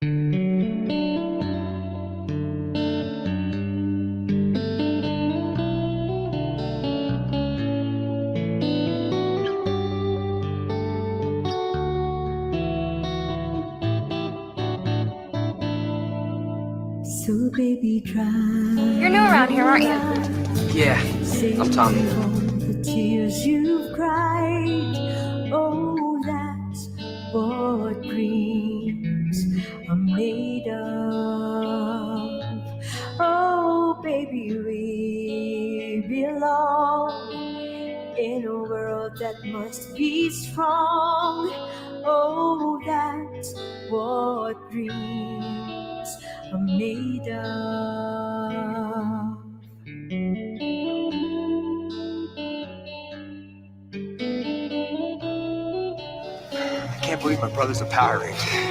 So baby, try. You're new around here, aren't you? Yeah, I'm Tommy. The tears you've cried. Oh, that's what dreams are made of. Oh, baby, we belong in a world that must be strong. Oh, that's what dreams are made of. I can't believe my brother's a Power Ranger.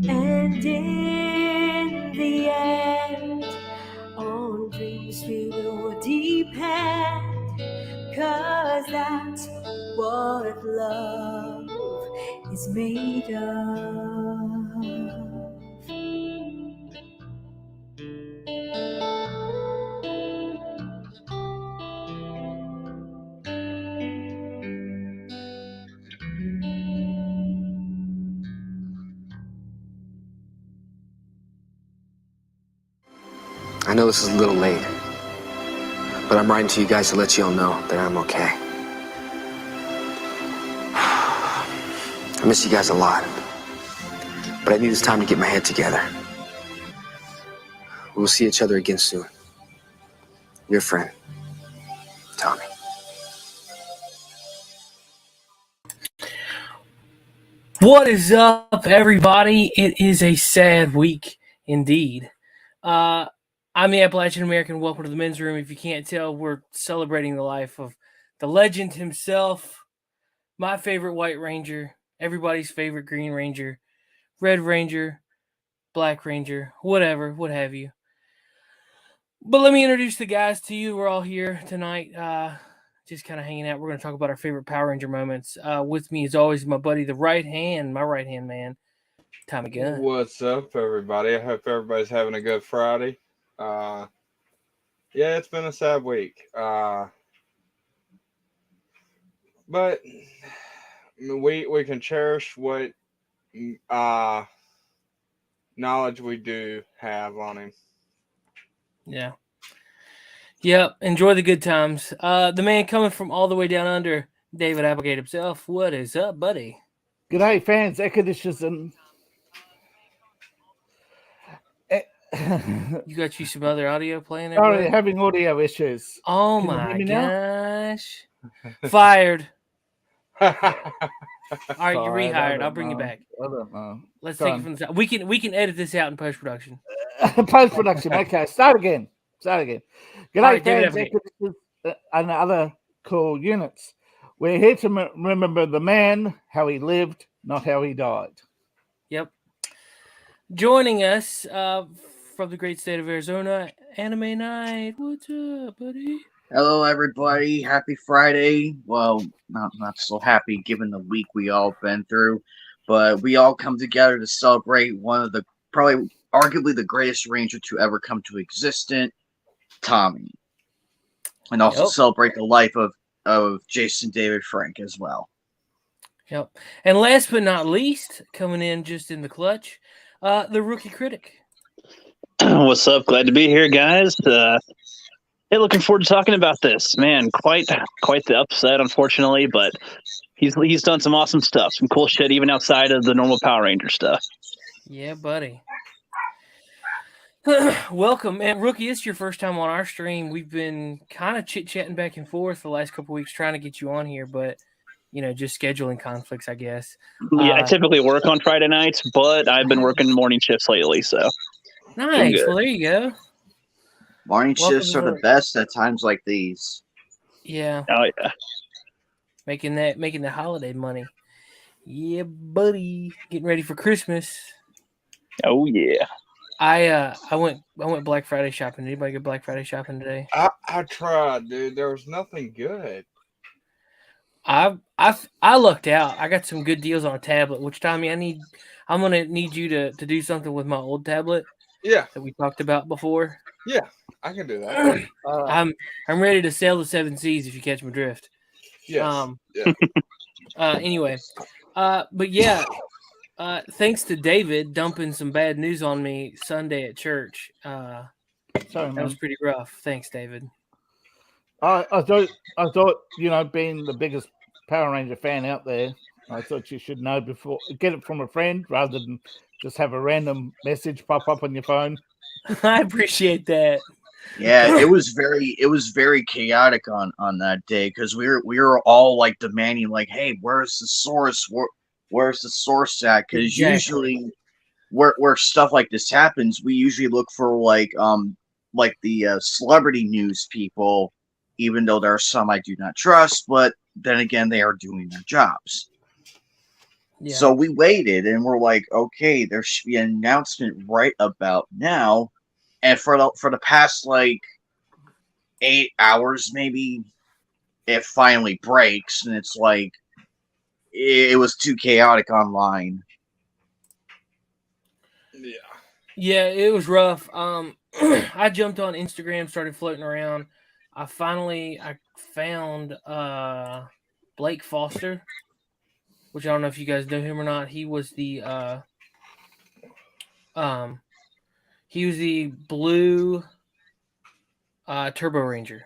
And in the end, on dreams we will depend, 'cause that's what love is made of. I know this is a little late, but I'm writing to you guys to let you all know that I'm okay. I miss you guys a lot, but I need this time to get my head together. We'll see each other again soon. Your friend, Tommy. What is up, everybody? It is a sad week indeed. I'm the Appalachian American. Welcome to the men's room. If you can't tell, we're celebrating the life of the legend himself, my favorite White Ranger, everybody's favorite Green Ranger, Red Ranger, Black Ranger, whatever, what have you. But let me introduce the guys to you. We're all here tonight, just kind of hanging out. We're going to talk about our favorite Power Ranger moments. With me, as always, my buddy, my right hand man, Tommy Gunn. What's up, everybody? I hope everybody's having a good Friday. Yeah, it's been a sad week. But we can cherish what knowledge we do have on him. Yeah. Yep. Enjoy the good times. The man coming from all the way down under, David Applegate himself. What is up, buddy? Good day, fans. Ekadishism. You got you some other audio playing there? Sorry, having audio issues. Oh Can you my hear me now? gosh. Fired. All right, Sorry, you're rehired. I'll bring you back. I don't know. Let's Go take on. it from the top. We can edit this out in post production. Post-production. Okay, start again. Good day, right, David fans. Ekadishis and other cool units. We're here to remember the man, how he lived, not how he died. Yep. Joining us from the great state of Arizona, Anime Night. What's up, buddy? Hello, everybody. Happy Friday. Well, not so happy given the week we all been through, but we all come together to celebrate one of the probably arguably the greatest Ranger to ever come to existence, Tommy, and also celebrate the life of Jason David Frank as well. Yep. And last but not least, coming in just in the clutch, the rookie critic. What's up? Glad to be here, guys. Hey, looking forward to talking about this. Man, quite the upset, unfortunately, but he's done some awesome stuff, some cool shit, even outside of the normal Power Ranger stuff. Yeah, buddy. Welcome, man. Rookie, it's your first time on our stream. We've been kind of chit-chatting back and forth the last couple weeks trying to get you on here, but, just scheduling conflicts, I guess. Yeah, I typically work on Friday nights, but I've been working morning shifts lately, so. Nice. Well, there you go. Morning shifts are the best at times like these. Yeah. Oh, yeah. Making the holiday money. Yeah, buddy. Getting ready for Christmas. Oh, yeah. I went Black Friday shopping. Anybody go Black Friday shopping today? I tried, dude. There was nothing good. I lucked out. I got some good deals on a tablet, which Tommy, I'm gonna need you to do something with my old tablet Yeah, that we talked about before. yeah, I can do that. I'm ready to sail the seven seas if you catch my drift. Yes. Yeah. Anyway, but yeah, thanks to David dumping some bad news on me Sunday at church. Sorry, That man. was pretty rough. Thanks, David. I thought, being the biggest Power Ranger fan out there, I thought you should know before, get it from a friend rather than just have a random message pop up on your phone. I appreciate that. Yeah, it was very chaotic on that day because we were all like demanding, like, hey, where's the source? Where's the source at? Because Exactly. usually where stuff like this happens, we usually look for like the celebrity news people, even though there are some I do not trust, but then again, they are doing their jobs. Yeah. So we waited and we're like, okay, there should be an announcement right about now. And for the past like 8 hours, maybe, it finally breaks, and it's like it was too chaotic online. Yeah. Yeah, it was rough. I jumped on Instagram, started floating around. I found Blake Foster, which I don't know if you guys know him or not. He was the blue Turbo Ranger.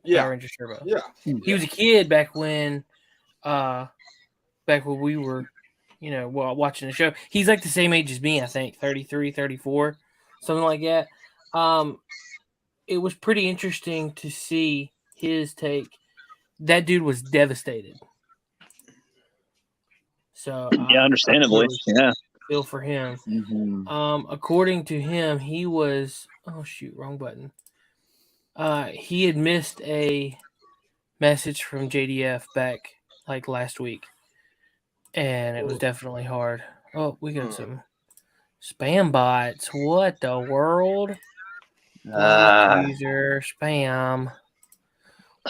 Yeah. Power Ranger Turbo. Yeah. He was a kid back when we were, watching the show. He's like the same age as me, I think, 33, 34, something like that. It was pretty interesting to see his take. That dude was devastated. So yeah, understandably, yeah. Feel for him. Mm-hmm. According to him, he was wrong button. He had missed a message from JDF back like last week, and it was definitely hard. Oh, we got some spam bots. What the world? User spam.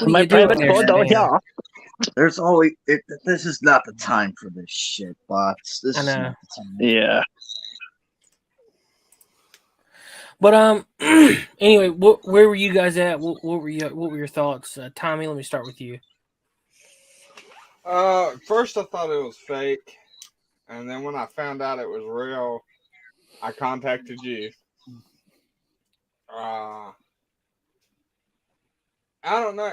What are you doing there, spam? There's always this is not the time for this shit, bots. This is not the time. Yeah. But anyway, where were you guys at? What were your thoughts? Tommy, let me start with you. First I thought it was fake, and then when I found out it was real, I contacted you. I don't know.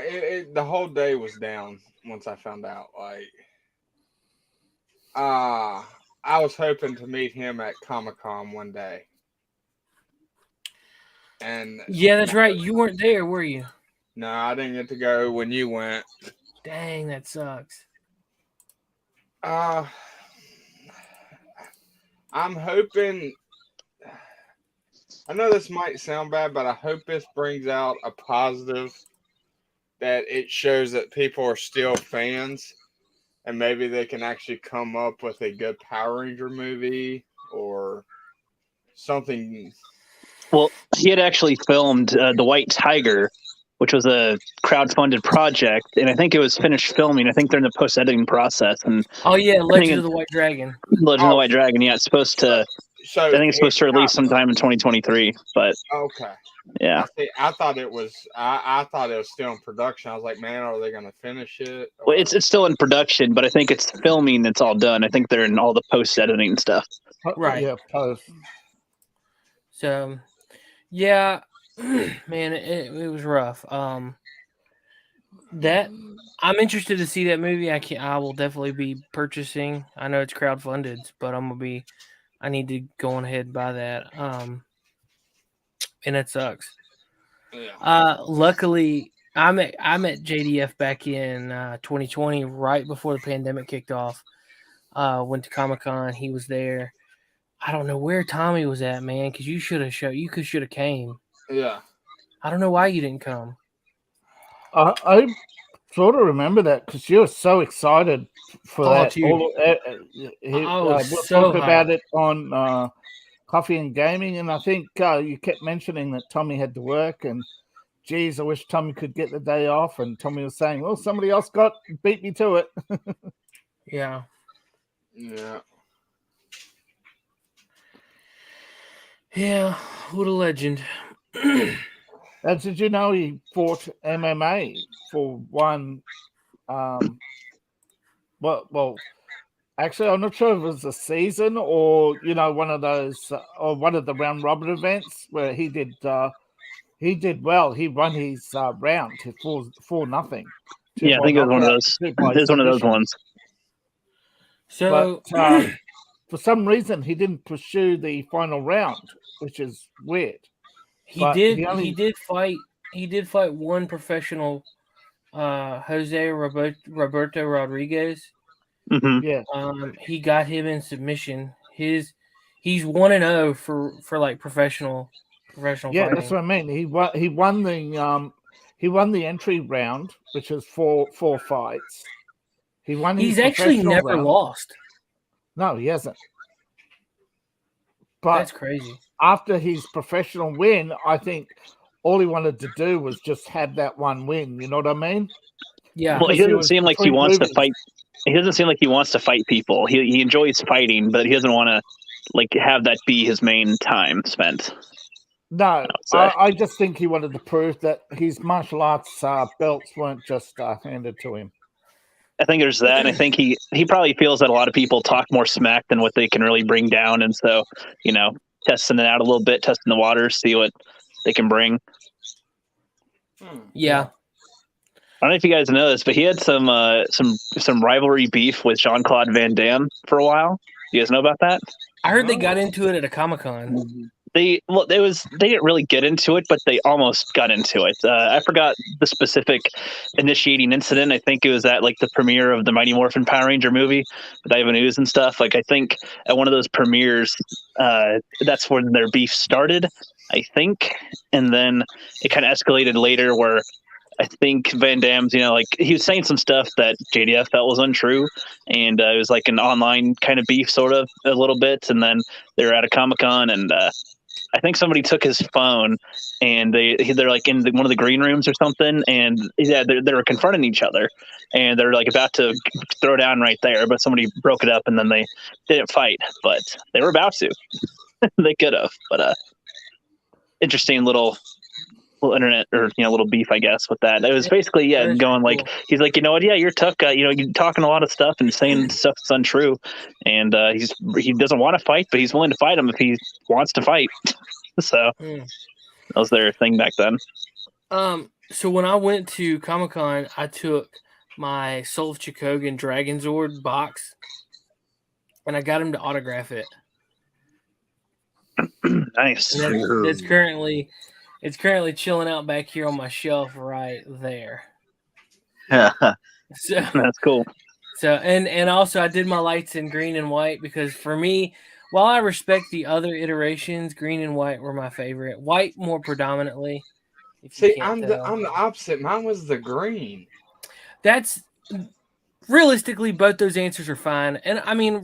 The whole day was down once I found out. Like, I was hoping to meet him at Comic-Con one day. And yeah, that's right. You weren't there, were you? No, I didn't get to go when you went. Dang, that sucks. I'm hoping. I know this might sound bad, but I hope this brings out a positive, that it shows that people are still fans, and maybe they can actually come up with a good Power Ranger movie or something. Well, he had actually filmed The White Tiger, which was a crowdfunded project, and I think it was finished filming. I think they're in the post-editing process. And Legend of the White Dragon. Legend of the White Dragon, yeah, it's supposed to. So I think it's supposed to release sometime in 2023. But okay, yeah, I thought it was. I thought it was still in production. I was like, man, are they going to finish it? Or... Well, it's still in production, but I think it's filming. It's all done. I think they're in all the post-editing stuff. Right. Yeah, post. So, yeah, man, it was rough. That I'm interested to see that movie. I will definitely be purchasing. I know it's crowdfunded, but I need to go on ahead and buy that. And it sucks. Yeah. Luckily, I met JDF back in 2020, right before the pandemic kicked off. Went to Comic-Con. He was there. I don't know where Tommy was at, man, because you should have came. Yeah. I don't know why you didn't come. I sort of remember that because you were so excited for that. Dude. We talked about it on coffee and gaming, and I think you kept mentioning that Tommy had to work, and geez, I wish Tommy could get the day off. And Tommy was saying, "Well, somebody else beat me to it." Yeah. Yeah. Yeah. What a legend. And did you know he fought MMA for one? Well, actually, I'm not sure if it was a season or one of those or one of the round robin events where he did well. He won his round to 4-0. Yeah, I think it was one of those. It was one of those ones. So, but for some reason, he didn't pursue the final round, which is weird. He did fight one professional, Jose Roberto Rodriguez. Mm-hmm. Yeah. He got him in submission. He's 1-0 for like professional. Yeah, fighting. That's what I mean. He won the entry round, which is four fights. He's actually never lost. No, he hasn't. But that's crazy. After his professional win, I think all he wanted to do was just have that one win. You know what I mean? Yeah. Well, he doesn't seem like he wants to fight. He doesn't seem like he wants to fight people. He enjoys fighting, but he doesn't want to have that be his main time spent. No, I just think he wanted to prove that his martial arts belts weren't just handed to him. I think there's that, and I think he probably feels that a lot of people talk more smack than what they can really bring down, and so testing it out a little bit, testing the waters, see what they can bring. Yeah. I don't know if you guys know this, but he had some rivalry beef with Jean-Claude Van Damme for a while. You guys know about that? I heard they got into it at a Comic-Con. They didn't really get into it, but they almost got into it. I forgot the specific initiating incident. I think it was at the premiere of the Mighty Morphin Power Ranger movie with Ivan Ooze and stuff. I think at one of those premieres, that's when their beef started, I think. And then it kind of escalated later where I think Van Damme's, he was saying some stuff that JDF felt was untrue, and it was an online kind of beef, sort of, a little bit. And then they were at a Comic-Con, and I think somebody took his phone, and they're in one of the green rooms or something, and they were confronting each other, and they're about to throw down right there, but somebody broke it up, and then they didn't fight, but they were about to. They could have, but interesting little internet or little beef, I guess, with that. It was basically going cool. He's like, you know what, you're tough guy, you're talking a lot of stuff and saying stuff that's untrue, and he doesn't want to fight, but he's willing to fight him if he wants to fight. So that was their thing back then. So when I went to Comic-Con, I took my Soul of Chikogan Dragon Zord box, and I got him to autograph it. Nice. It's currently chilling out back here on my shelf right there. So that's cool. So and also I did my lights in green and white because for me, while I respect the other iterations, green and white were my favorite. White more predominantly. See, I'm the opposite. Mine was the green. That's realistically both those answers are fine, and I mean,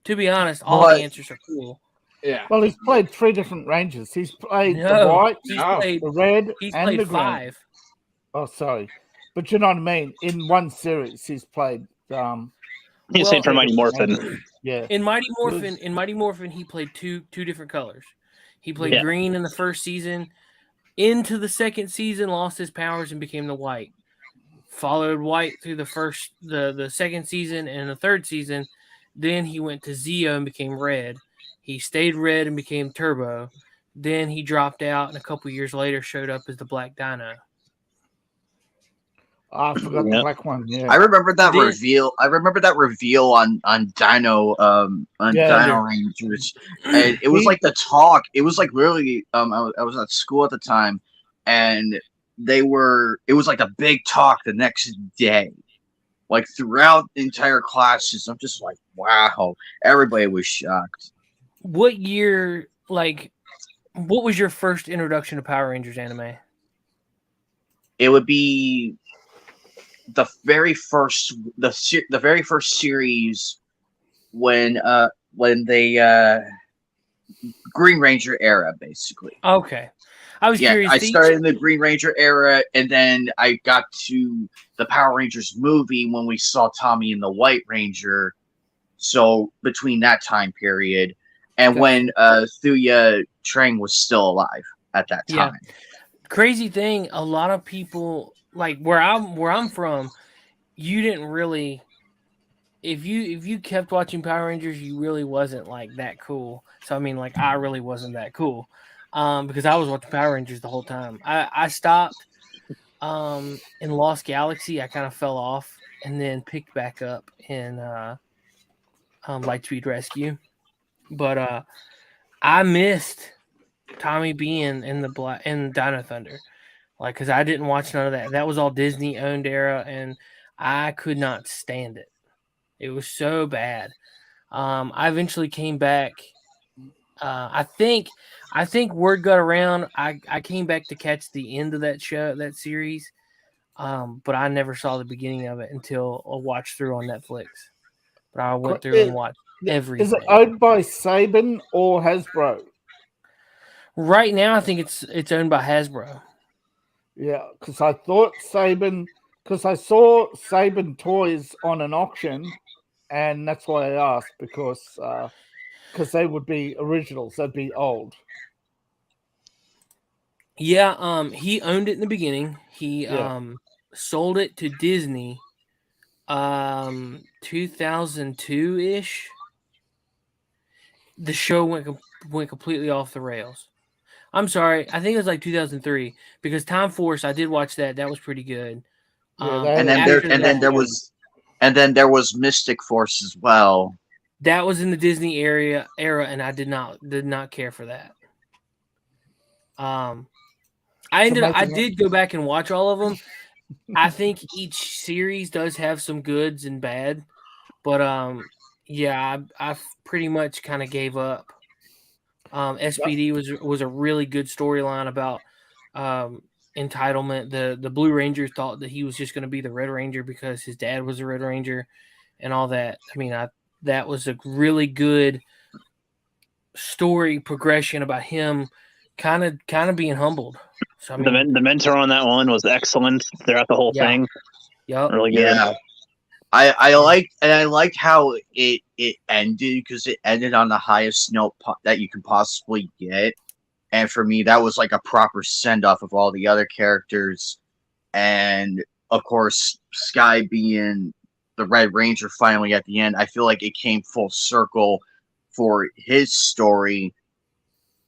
to be honest, all the answers are cool. Yeah. Well, he's played 3 different ranges. He's played the white, the red, and the green. 5. Oh, sorry, but you know what I mean. In one series, he's played. He's saying for Mighty Morphin. Yeah. In Mighty Morphin, he played two different colors. He played green in the first season. Into the second season, lost his powers and became the white. Followed white through the second season and the third season. Then he went to Zeo and became red. He stayed red and became Turbo. Then he dropped out, and a couple years later showed up as the Black Dino. I forgot the black one. Yeah, I remember that reveal. I remember that reveal on Dino Dino Rangers. And it was like the talk. It was like really. I was at school at the time, and it was like a big talk the next day, like throughout the entire classes. I'm just like, wow, everybody was shocked. What year, what was your first introduction to Power Rangers anime? It would be the very first series when they Green Ranger era, basically. Okay. I was curious. I started in the Green Ranger era, and then I got to the Power Rangers movie when we saw Tommy and the White Ranger. So between that time period, and when Thuya Trang was still alive at that time. Yeah. Crazy thing, a lot of people like where I'm from, you didn't really. If you kept watching Power Rangers, you really wasn't like that cool. So I mean, like I really wasn't that cool, because I was watching Power Rangers the whole time. I stopped in Lost Galaxy. I kind of fell off and then picked back up in Lightspeed Rescue, but I missed Tommy being in Dino Thunder, like because I didn't watch none of that. That was all Disney owned era, and I could not stand it. It was so bad. I eventually came back. I think word got around. I came back to catch the end of that series, but I never saw the beginning of it until a watch through on Netflix. But I went through and watched everything. Is it owned by Saban or Hasbro? Right now, I think it's owned by Hasbro. Yeah, because I thought Saban, because I saw Saban toys on an auction, and that's why I asked, because they would be originals, they'd be old. Yeah, he owned it in the beginning. He sold it to Disney 2002-ish. The show went completely off the rails. I'm sorry, I think it was like 2003, because Time Force, I did watch that. That was pretty good. And then there was Mystic Force as well. That was in the Disney era, and I did not care for that. I did go back and watch all of them. I think each series does have some goods and bad, but I pretty much kind of gave up. SPD was a really good storyline about entitlement. The Blue Ranger thought that he was just going to be the Red Ranger because his dad was a Red Ranger, and all that. I mean, that was a really good story progression about him kind of being humbled. So I mean, the mentor on that one was excellent throughout the whole thing. Yep. Really good. Yeah. I liked how it ended, because it ended on the highest note that you can possibly get, and for me that was like a proper send off of all the other characters, and of course Sky being the Red Ranger finally at the end. I feel like it came full circle for his story,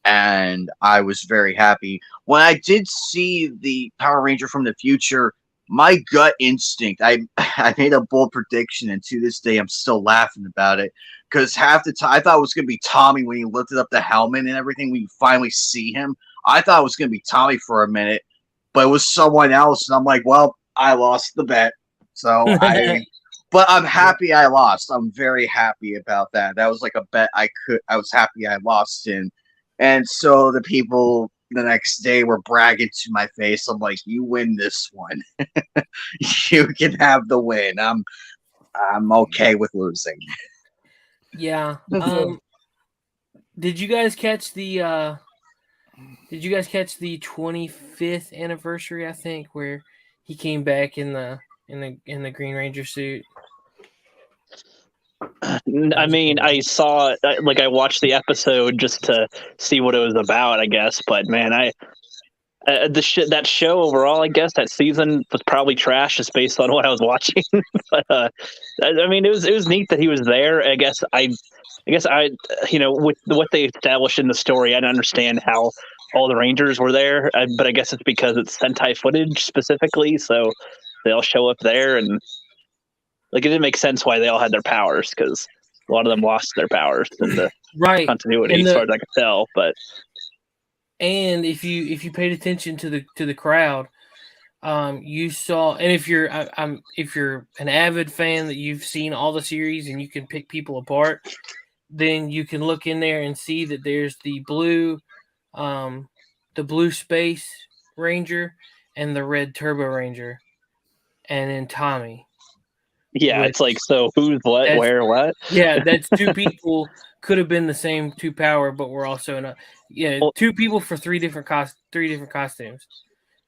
and I was very happy when I did see the Power Ranger from the future. My gut instinct, I made a bold prediction, and to this day I'm still laughing about it, because half the time I thought it was going to be Tommy when he lifted up the helmet and everything. We finally see him. I thought it was going to be Tommy for a minute, but it was someone else, and I'm like, well, I lost the bet. So but I'm happy I lost. I'm very happy about that. That was like a bet I was happy I lost in, and so the people the next day were bragging to my face. I'm like, you win this one. You can have the win. I'm okay with losing. Yeah. Did you guys catch the 25th anniversary, I think, where he came back in the Green Ranger suit? I mean, I saw, like, I watched the episode just to see what it was about, I guess. But man, that show overall, I guess that season was probably trash just based on what I was watching. But I mean, it was neat that he was there. I guess with what they established in the story, I didn't understand how all the Rangers were there. But I guess it's because it's Sentai footage specifically, so they all show up there, and like it didn't make sense why they all had their powers, because a lot of them lost their powers in the continuity, as far as I could tell. And if you paid attention to the crowd, you saw, and if you're an avid fan that you've seen all the series and you can pick people apart, then you can look in there and see that there's the blue Space Ranger and the red Turbo Ranger, and then Tommy. Yeah, it's like, so who's what, where, what? Yeah, that's two people could have been the same 2 power, but we're also in a Well, 2 people for 3 different costumes.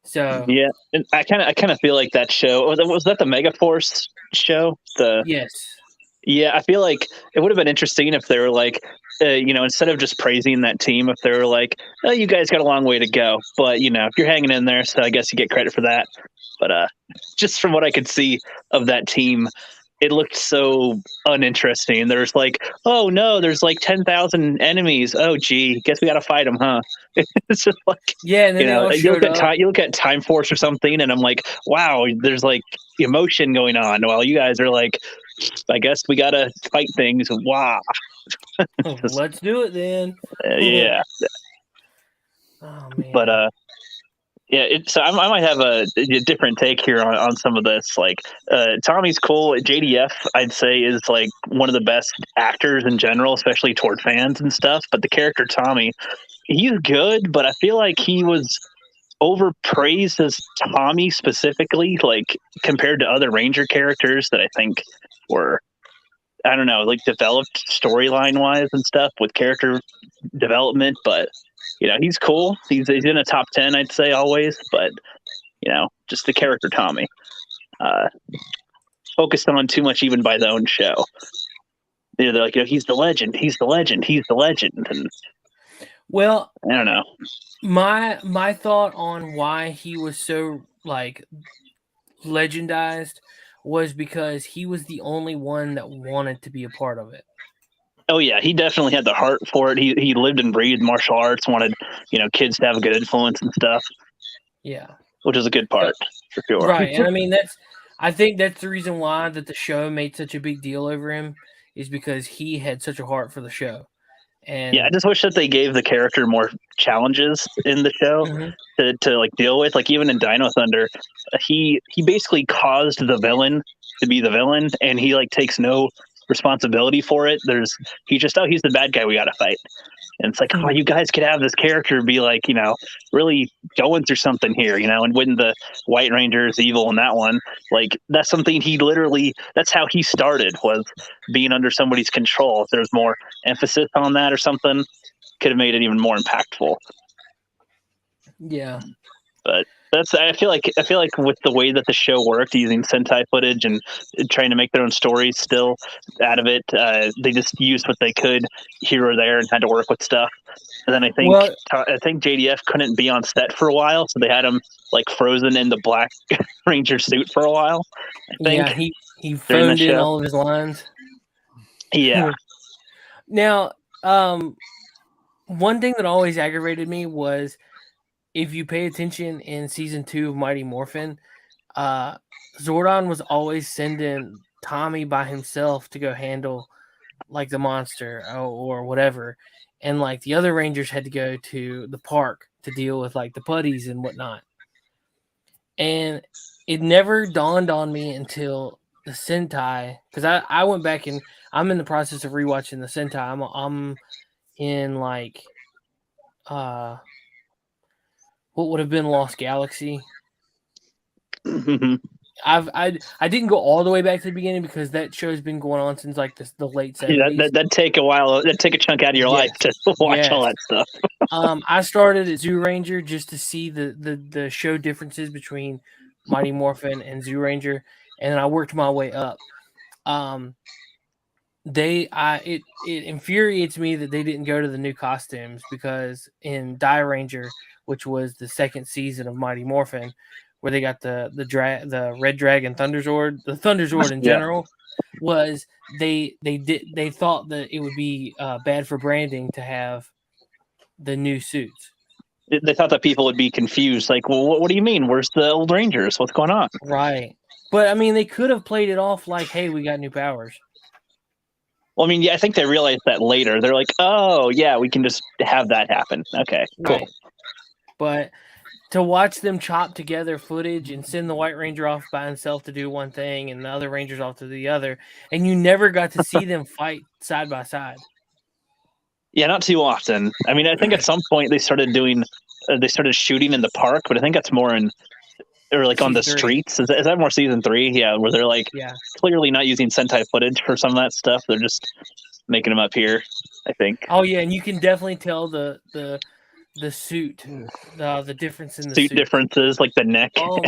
So yeah, and I kind of feel like that show was that the Megaforce show. yes, Yeah, I feel like it would have been interesting if they were like, instead of just praising that team, if they were like, "Oh, you guys got a long way to go," but if you're hanging in there, so I guess you get credit for that. But just from what I could see of that team, it looked so uninteresting. There's like, oh no, there's like 10,000 enemies. Oh gee, guess we got to fight them, huh? It's just like, yeah, and then they all you showed up. you look at Time Force or something, and I'm like, wow, there's like emotion going on. While you guys are like, I guess we gotta fight things. Wow. Let's do it then. Yeah. Oh man. But yeah. So I might have a different take here on some of this. Like, Tommy's cool. JDF, I'd say, is like one of the best actors in general, especially toward fans and stuff. But the character Tommy, he's good, but I feel like he was overpraised as Tommy specifically, like compared to other Ranger characters that I think were, I don't know, like developed storyline wise and stuff with character development. But he's cool. He's in a top 10, I'd say, always. But just the character Tommy, focused on too much even by the own show. They're like, he's the legend. He's the legend. He's the legend. And well, I don't know. My thought on why he was so like legendized was because he was the only one that wanted to be a part of it. Oh yeah, he definitely had the heart for it. He lived and breathed martial arts, wanted kids to have a good influence and stuff. Yeah, which is a good part for sure. Right, and I mean I think that's the reason why that the show made such a big deal over him is because he had such a heart for the show. And yeah, I just wish that they gave the character more challenges in the show to like deal with. Like even in Dino Thunder, he basically caused the villain to be the villain, and he like takes no responsibility for it. He's the bad guy we got to fight. And it's like, oh, you guys could have this character be like, really going through something here, and when the White Ranger is evil in that one, like that's something that's how he started, was being under somebody's control. If there's more emphasis on that or something, could have made it even more impactful. Yeah. But I feel like with the way that the show worked, using Sentai footage and trying to make their own stories still out of it, they just used what they could here or there and had to work with stuff. And then I think JDF couldn't be on set for a while, so they had him like frozen in the Black Ranger suit for a while. I think. Yeah, he phoned in all of his lines. Yeah. Now, one thing that always aggravated me was, if you pay attention in season 2 of Mighty Morphin, Zordon was always sending Tommy by himself to go handle like the monster or whatever. And like the other Rangers had to go to the park to deal with like the putties and whatnot. And it never dawned on me until the Sentai, because I went back and I'm in the process of rewatching the Sentai. I'm in like what would have been Lost Galaxy. I didn't go all the way back to the beginning because that show's been going on since like the late 70s. Yeah, that'd take a while. That'd take a chunk out of your life to watch all that stuff. I started at Zoo Ranger just to see the show differences between Mighty Morphin and Zoo Ranger, and then I worked my way up. It infuriates me that they didn't go to the new costumes, because in Die Ranger, which was the second season of Mighty Morphin, where they got the Red Dragon Thunderzord, the Thunderzord in general, was they thought that it would be bad for branding to have the new suits. They thought that people would be confused, like, well, what do you mean? Where's the old Rangers? What's going on? Right. But I mean, they could have played it off like, hey, we got new powers. Well, I mean, yeah, I think they realized that later. They're like, oh, yeah, we can just have that happen. Okay, cool. Right. But to watch them chop together footage and send the White Ranger off by himself to do one thing and the other Rangers off to the other, and you never got to see them fight side by side. Yeah, not too often. I mean, I think at some point they started shooting in the park, but I think that's more on the streets. Is that more season 3? Yeah, where they're like clearly not using Sentai footage for some of that stuff. They're just making them up here. I think. Oh yeah, and you can definitely tell the suit, the difference in the Suit suit. differences, like the neck. Oh,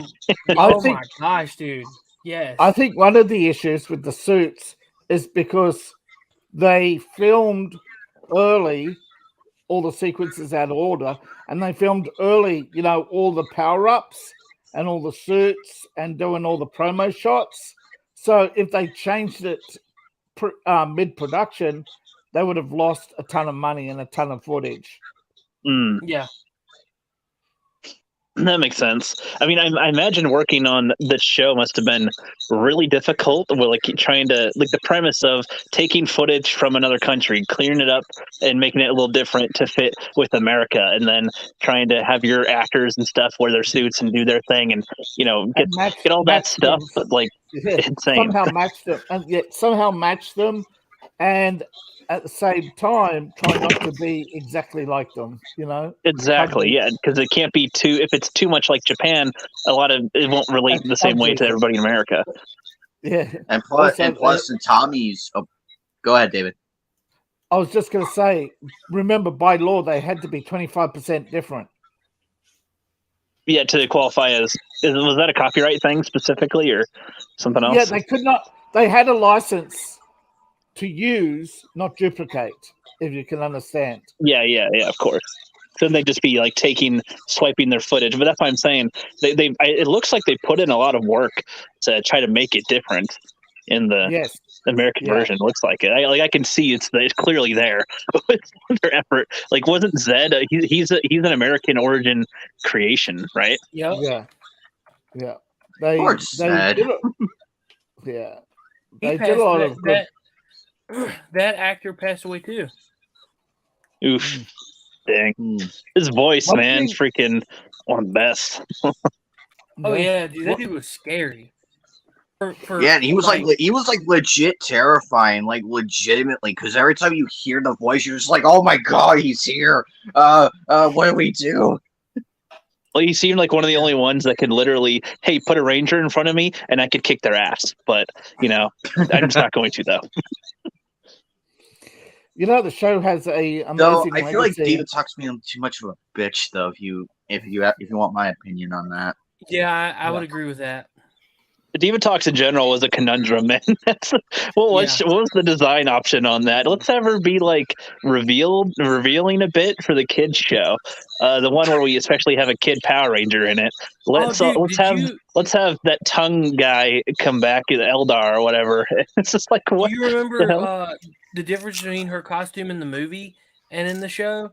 I oh think- my gosh, dude! Yes, I think one of the issues with the suits is because they filmed early all the sequences out of order, and they filmed early, all the power-ups and all the suits and doing all the promo shots. So if they changed it mid-production, they would have lost a ton of money and a ton of footage. yeah. That makes sense. I mean, I imagine working on this show must have been really difficult. With like trying to the premise of taking footage from another country, clearing it up, and making it a little different to fit with America, and then trying to have your actors and stuff wear their suits and do their thing, and get all that stuff. Them. Like insane. Somehow match them, and at the same time try not to be exactly like them. Exactly, yeah, because it can't be too. If it's too much like Japan, it won't relate the same way to everybody in America. Yeah, and plus the Tommies. Oh, go ahead, David. I was just going to say, remember by law they had to be 25% different. Yeah, to qualify was that a copyright thing specifically or something else? Yeah, they could not. They had a license to use, not duplicate, if you can understand. Yeah, of course. Shouldn't they just be like swiping their footage? But that's why I'm saying it looks like they put in a lot of work to try to make it different in the American version. Looks like it. I can see it's clearly there. Their effort, like, wasn't Zed? He's an American origin creation, right? Yeah. Poor Zed. Yeah, they did a lot of good. That actor passed away too. Oof. Dang. His voice, man, freaking one of the best. Oh yeah, dude, that dude was scary. And he was like legit terrifying, like legitimately, because every time you hear the voice, you're just like, oh my god, he's here. What do we do? Well, he seemed like one of the only ones that could literally, hey, put a ranger in front of me and I could kick their ass. But, I'm just not going to, though. The show has a amazing No, I feel like legacy. David talks me too much of a bitch, though. If you want my opinion on that, yeah, I would agree with that. Diva Talks in general was a conundrum, man. What was the design option on that? Let's have her be like revealing a bit for the kids show, the one where we especially have a kid Power Ranger in it. Let's have that tongue guy come back, Eldar or whatever. It's just like, what? Do you remember the difference between her costume in the movie and in the show?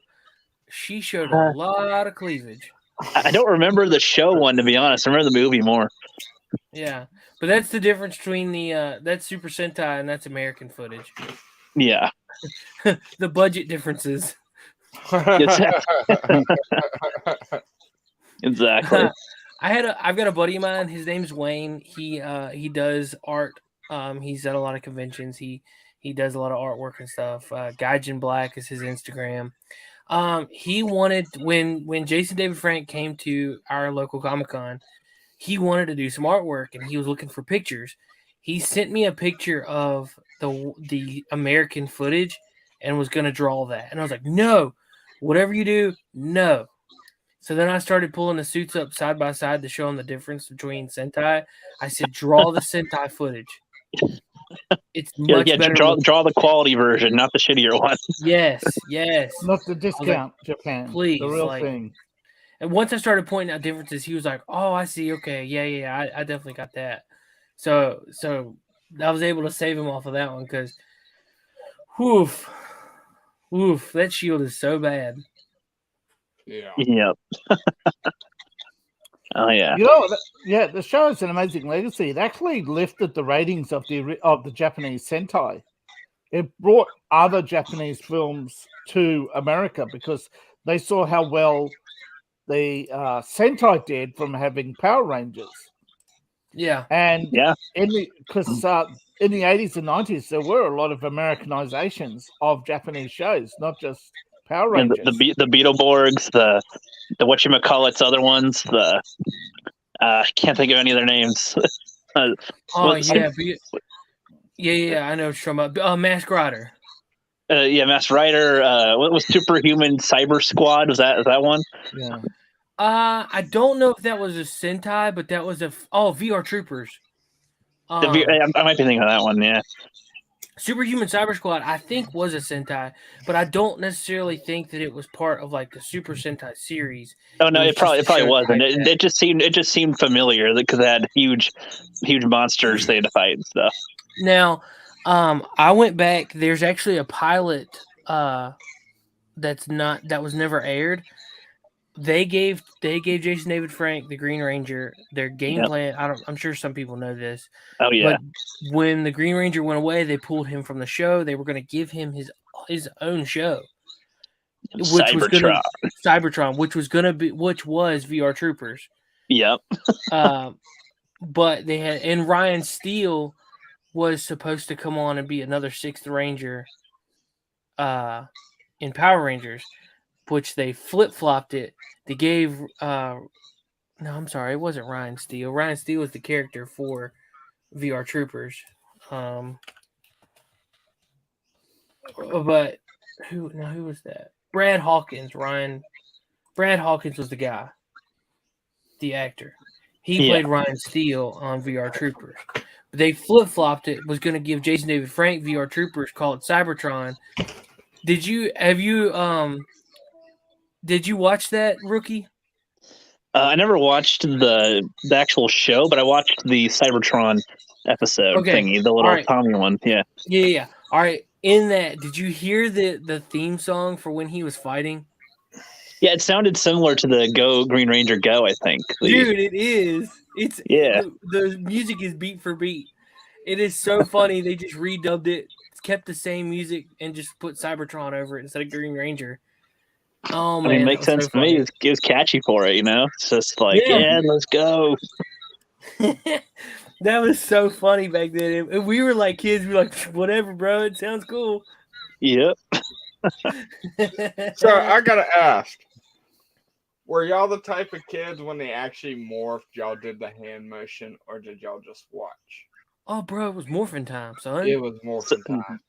She showed a lot of cleavage. I don't remember the show one, to be honest. I remember the movie more. Yeah, but that's the difference between that's Super Sentai and that's American footage. Yeah, the budget differences. Exactly. I've got a buddy of mine. His name's Wayne. He does art. He's at a lot of conventions. He does a lot of artwork and stuff. Gaijin Black is his Instagram. He wanted when Jason David Frank came to our local Comic-Con, he wanted to do some artwork and he was looking for pictures. He sent me a picture of the American footage and was going to draw that. And I was like, no, whatever you do, no. So then I started pulling the suits up side by side to show him the difference between Sentai. I said, draw the Sentai footage. It's much better. Draw the quality version, not the shittier one. Yes. Not the discount, like, Japan. Please. The real thing. And once I started pointing out differences, he was like, "Oh, I see. Okay, yeah, I definitely got that." So I was able to save him off of that one because, woof, that shield is so bad. Yeah. Yep. Oh yeah. The show has an amazing legacy. It actually lifted the ratings of the Japanese Sentai. It brought other Japanese films to America because they saw how well the Sentai did from having Power Rangers. Yeah. And in the 80s and 90s, there were a lot of Americanizations of Japanese shows, not just Power Rangers. And the Beetleborgs, the whatchamacallits, other ones, I can't think of any of their names. I know what you're talking about. Mask Rider. Master Rider. What was Superhuman Cyber Squad? Was that one? Yeah. I don't know if that was a Sentai, but that was VR Troopers. I might be thinking of that one. Yeah. Superhuman Cyber Squad, I think, was a Sentai, but I don't necessarily think that it was part of like the Super Sentai series. Oh no, it probably wasn't. It just seemed familiar because it had huge monsters they had to fight and stuff. Now, I went back. There's actually a pilot that was never aired. They gave Jason David Frank, the Green Ranger, their game plan. I'm sure some people know this. Oh yeah. But when the Green Ranger went away, they pulled him from the show. They were going to give him his own show, Cybertron, which was VR Troopers. Yep. But they had, and Ryan Steele was supposed to come on and be another Sixth Ranger in Power Rangers, which they flip-flopped it. They gave no, I'm sorry, it wasn't Ryan Steele. Ryan Steele was the character for VR Troopers. But who was that? Brad Hawkins. Brad Hawkins was the guy, the actor. He played Ryan Steele on VR Troopers. But they flip-flopped it. Was going to give Jason David Frank VR Troopers called Cybertron. Did you watch that, Rookie? I never watched the actual show, but I watched the Cybertron episode thingy, the little Tommy one. Yeah. Yeah. All right. In that, did you hear the theme song for when he was fighting? Yeah, it sounded similar to the Go Green Ranger Go, I think. Dude, it is. The music is beat for beat. It is so funny. They just redubbed it, kept the same music, and just put Cybertron over it instead of Green Ranger. Oh man, it makes sense to me. It was catchy for it, It's just like, let's go. That was so funny back then. And we were like kids. We were like, whatever, bro. It sounds cool. Yep. So I gotta ask, were y'all the type of kids when they actually morphed, y'all did the hand motion, or did y'all just watch? Oh, bro, it was morphin' time, son. It was morphin' time.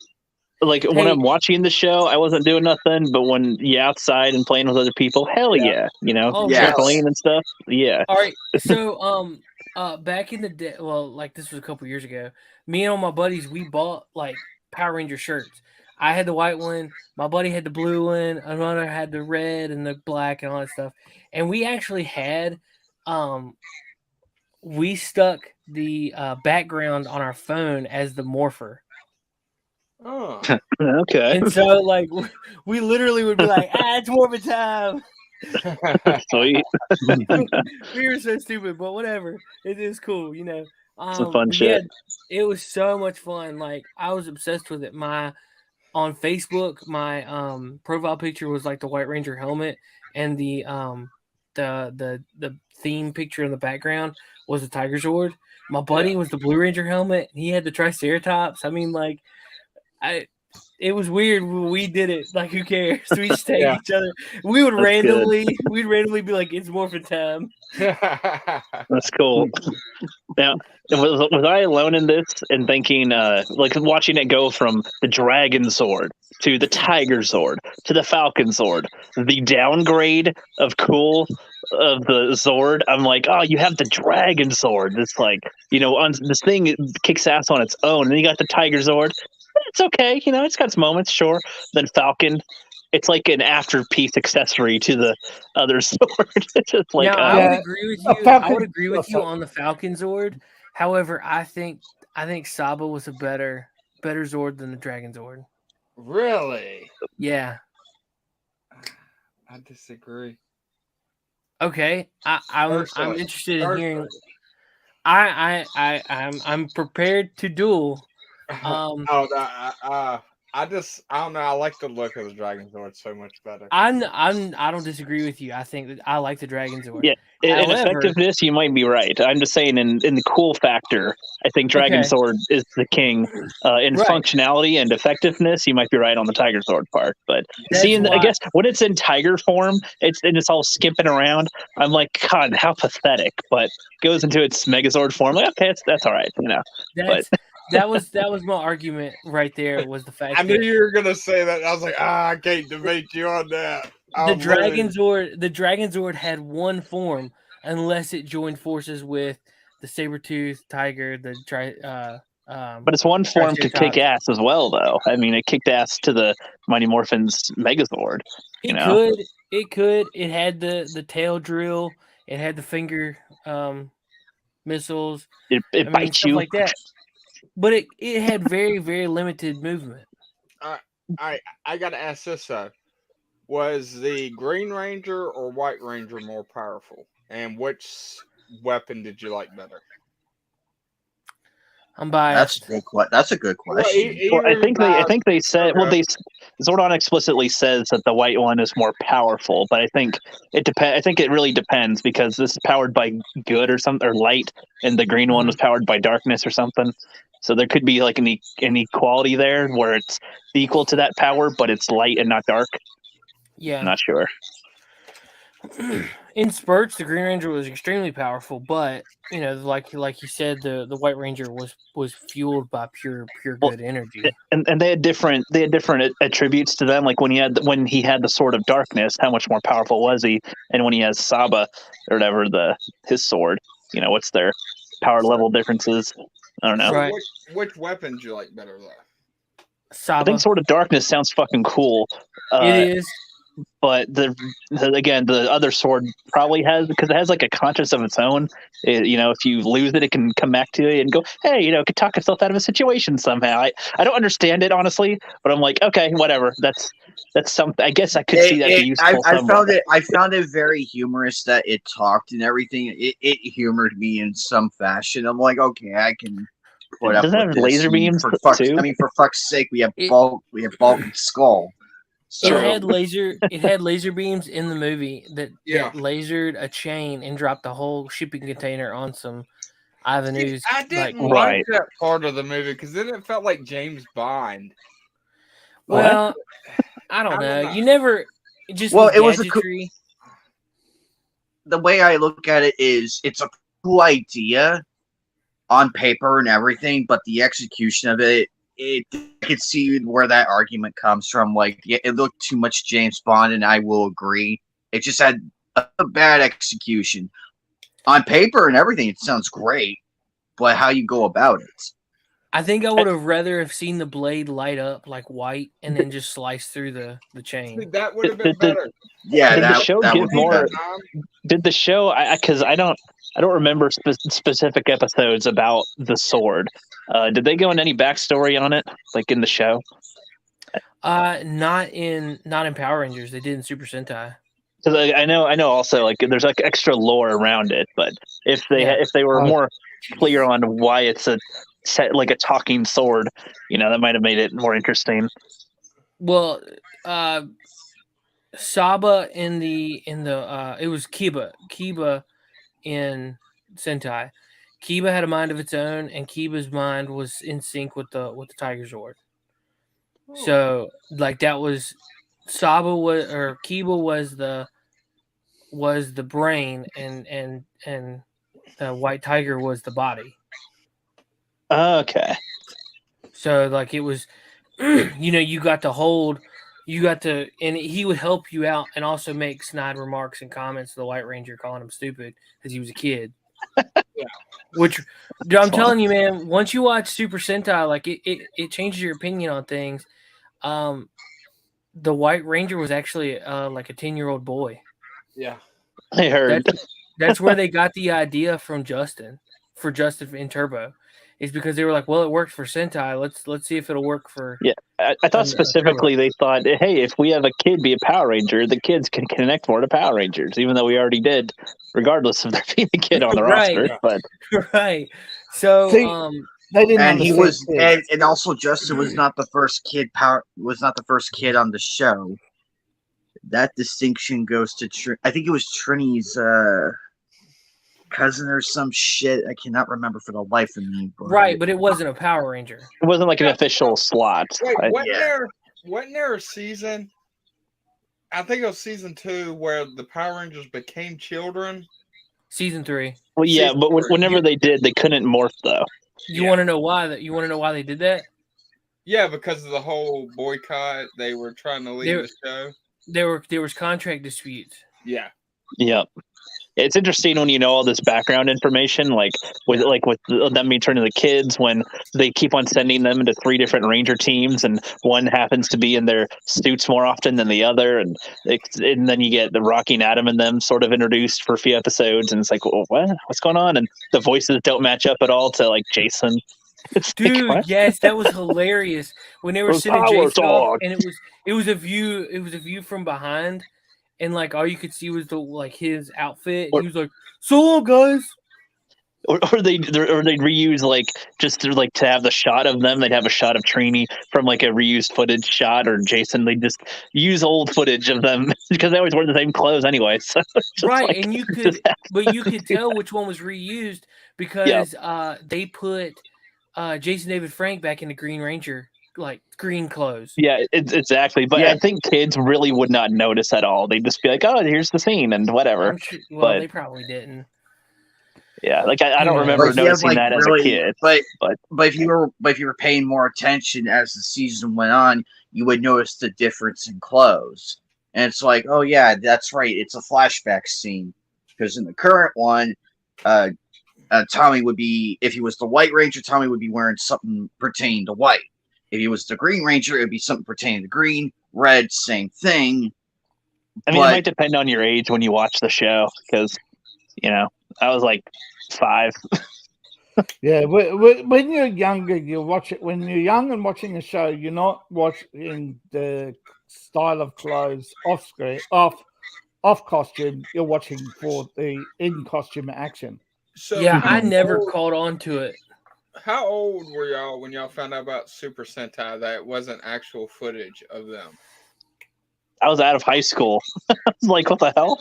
Like when I'm watching the show, I wasn't doing nothing. But when you're outside and playing with other people, hell yeah, playing and stuff. Yeah. All right. So back in the day, well, like this was a couple years ago. Me and all my buddies, we bought like Power Ranger shirts. I had the white one. My buddy had the blue one. Another had the red and the black and all that stuff. And we actually had, we stuck the background on our phone as the morpher. Oh, okay. And so, like, we literally would be like, it's morphin' time. Sweet. We were so stupid, but whatever. It is cool, Some fun shit. It was so much fun. Like, I was obsessed with it. On Facebook, my profile picture was like the White Ranger helmet, and the theme picture in the background was the Tiger Zord. My buddy was the Blue Ranger helmet. He had the Triceratops. I mean, like, it was weird when we did it. Like, who cares? We just take each other. We would randomly be like, it's morphin' time. That's cool. Now, was I alone in this and thinking, like watching it go from the Dragon Zord to the Tiger Zord to the Falcon Zord, the downgrade of cool of the Zord? I'm like, oh, you have the Dragon Zord. It's like, this thing kicks ass on its own, and then you got the Tiger Zord. It's okay, it's got its moments, sure. Then Falcon, it's like an after-piece accessory to the other Zord. It's just like, I would agree with you. I would agree with you on the Falcon Zord. However, I think Saba was a better Zord than the Dragon Zord. Really? Yeah. I disagree. Okay, I'm interested in hearing. I'm prepared to duel. I don't know. I like the look of the Dragon Zord so much better. I don't disagree with you. I think that I like the Dragon Zord. Yeah, in effectiveness, you might be right. I'm just saying in the cool factor, I think Dragon Zord is the king. In functionality and effectiveness, you might be right on the Tiger Zord part. But I guess when it's in Tiger form, it's all skipping around. I'm like, God, how pathetic. But goes into its Megazord form, like, okay, that's all right, That was my argument right there. Was the fact I knew that you were gonna say that. I was like, I can't debate you on that. the Dragon Zord had one form unless it joined forces with the Saber-Tooth Tiger, But its one form could kick Triceratops. ass as well, though. I mean, it kicked ass to the Mighty Morphin's Megazord. You know? It could. It had the tail drill. It had the finger missiles. It bites stuff you like that. But it had very, very limited movement. I gotta ask this though: was the Green Ranger or White Ranger more powerful, and which weapon did you like better? I'm biased. That's a good question. Well, I think they said. Well, Zordon explicitly says that the white one is more powerful, but I think it depends. I think it really depends because this is powered by good or something or light, and the green one was powered by darkness or something. So there could be like an inequality there where it's equal to that power, but it's light and not dark. Yeah, I'm not sure. In spurts, the Green Ranger was extremely powerful, but like you said, the White Ranger was fueled by pure good energy. And they had different attributes to them. Like when he had the Sword of Darkness, how much more powerful was he? And when he has Saba or whatever his sword, what's their power level differences? I don't know. Right. Which weapon do you like better though? Saba. I think Sword of Darkness sounds fucking cool. It is. But the other sword probably has, because it has like a conscience of its own. If you lose it, it can come back to you and go, hey, it could talk itself out of a situation somehow. I don't understand it honestly, but I'm like, okay, whatever. That's something. I guess I could see that be useful. I found it very humorous that it talked and everything. It humored me in some fashion. I'm like, okay, I can put up with have this. laser beams for fuck's sake, we have Bulk and Skull. So. It had laser beams in the movie that lasered a chain and dropped the whole shipping container on some avenues. I didn't like that part of the movie because then it felt like James Bond. Well, I don't know. You never just it was the way I look at it is it's a cool idea on paper and everything, but the execution of it. I could see where that argument comes from. Like, it looked too much James Bond, and I will agree. It just had a bad execution. On paper and everything, it sounds great, but how you go about it. I think I would have rather have seen the blade light up like white and then just slice through the chain. That would have been better. Did the show get more? Did the show? Because I don't remember specific episodes about the sword. Did they go into any backstory on it, like in the show? Not in Power Rangers. They did in Super Sentai. Because I know. Also, like there's like extra lore around it, but if they were more clear on why it's like a talking sword, that might have made it more interesting. Well, Saba in the it was Kiba in Sentai. Kiba had a mind of its own, and Kiba's mind was in sync with the Tiger Zord. So, like that was Kiba was the brain, and the White Tiger was the body. Okay. So, like it was, you got to, and he would help you out, and also make snide remarks and comments to the White Ranger, calling him stupid because he was a kid. Which I'm telling you, man, once you watch Super Sentai, like it changes your opinion on things. The White Ranger was actually like a 10-year-old boy. Yeah, I heard. That's where they got the idea from Justin in Turbo, is because they were like, well, it worked for Sentai. Let's see if it'll work for. Yeah, I thought specifically they thought, hey, if we have a kid be a Power Ranger, the kids can connect more to Power Rangers, even though we already did, regardless of there being a kid on the roster. But right, so they didn't. And he was, and also Justin was not the first kid. Was not the first kid on the show. That distinction goes to I think it was Trini's cousin or some shit. I cannot remember for the life of me. But it wasn't a Power Ranger. It wasn't like an official slot. Wait, wasn't there a season? I think it was season 2 where the Power Rangers became children. Season 3. Well, yeah, but whenever they did, they couldn't morph though. You want to know why? You want to know why they did that? Yeah, because of the whole boycott, they were trying to leave the show. There was contract disputes. Yeah. Yep. It's interesting when you know all this background information, like with them being turned into kids, when they keep on sending them into 3 different Ranger teams, and one happens to be in their suits more often than the other, and then you get the Rocky and Adam and them sort of introduced for a few episodes, and it's like, well, what's going on? And the voices don't match up at all to like Jason. Dude, yes, that was hilarious when they were sending Jason off, and it was a view from behind. And like all you could see was his outfit. He was like, "So long, guys." Or they reuse to have the shot of them. They'd have a shot of Trini from like a reused footage shot, or Jason. They just use old footage of them because they always wear the same clothes anyway. So right, and you could tell which one was reused because they put Jason David Frank back in the Green Ranger. Like green clothes. Yeah, exactly. But I think kids really would not notice at all. They'd just be like, "Oh, here's the scene," and whatever. They probably didn't. Yeah, like I don't remember noticing that as a kid. But if you were paying more attention as the season went on, you would notice the difference in clothes. And it's like, oh yeah, that's right. It's a flashback scene because in the current one, Tommy would be, if he was the White Ranger, Tommy would be wearing something pertaining to white. If he was the Green Ranger, it would be something pertaining to green, red, same thing. I mean, it might depend on your age when you watch the show, because, I was like 5. Yeah, when you're younger, you watch it. When you're young and watching a show, you're not watching the style of clothes off screen, off costume. You're watching for the in costume action. So yeah, I never caught on to it. How old were y'all when y'all found out about Super Sentai that it wasn't actual footage of them? I was out of high school. I was like, what the hell?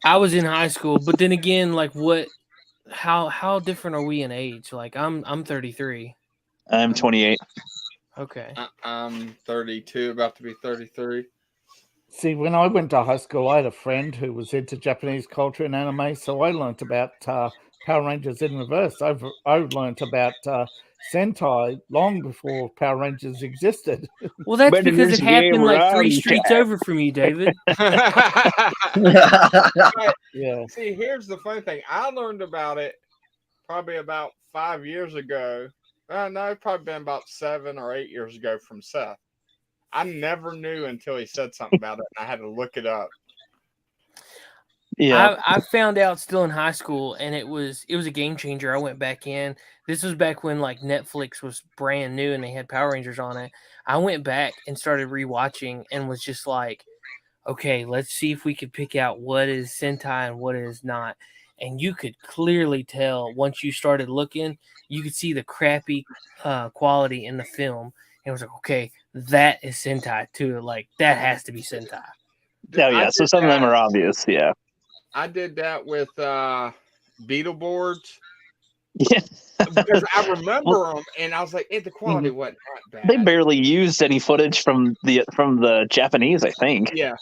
I was in high school, but then again, like how different are we in age? Like I'm 33. I'm 28. Okay. I'm 32, about to be 33. See, when I went to high school, I had a friend who was into Japanese culture and anime, so I learnt about Power Rangers in reverse. I learnt about Sentai long before Power Rangers existed. Well, that's because it happened like 3 streets over from you, David. Yeah. See, here's the funny thing. I learned about it probably about 5 years ago. No, it's probably been about 7 or 8 years ago from Seth. I never knew until he said something about it, and I had to look it up. Yeah, I found out still in high school, and it was a game changer. I went back in. This was back when like Netflix was brand new and they had Power Rangers on it. I went back and started rewatching and was just like, okay, let's see if we could pick out what is Sentai and what is not. And you could clearly tell once you started looking, you could see the crappy quality in the film. And it was like, okay, that is Sentai too. Like that has to be Sentai. Yeah. So some of them are obvious. Yeah. I did that with Beetleborgs. Yeah. Because I remember them, and I was like, the quality wasn't that bad. They barely used any footage from the Japanese, I think. Yeah.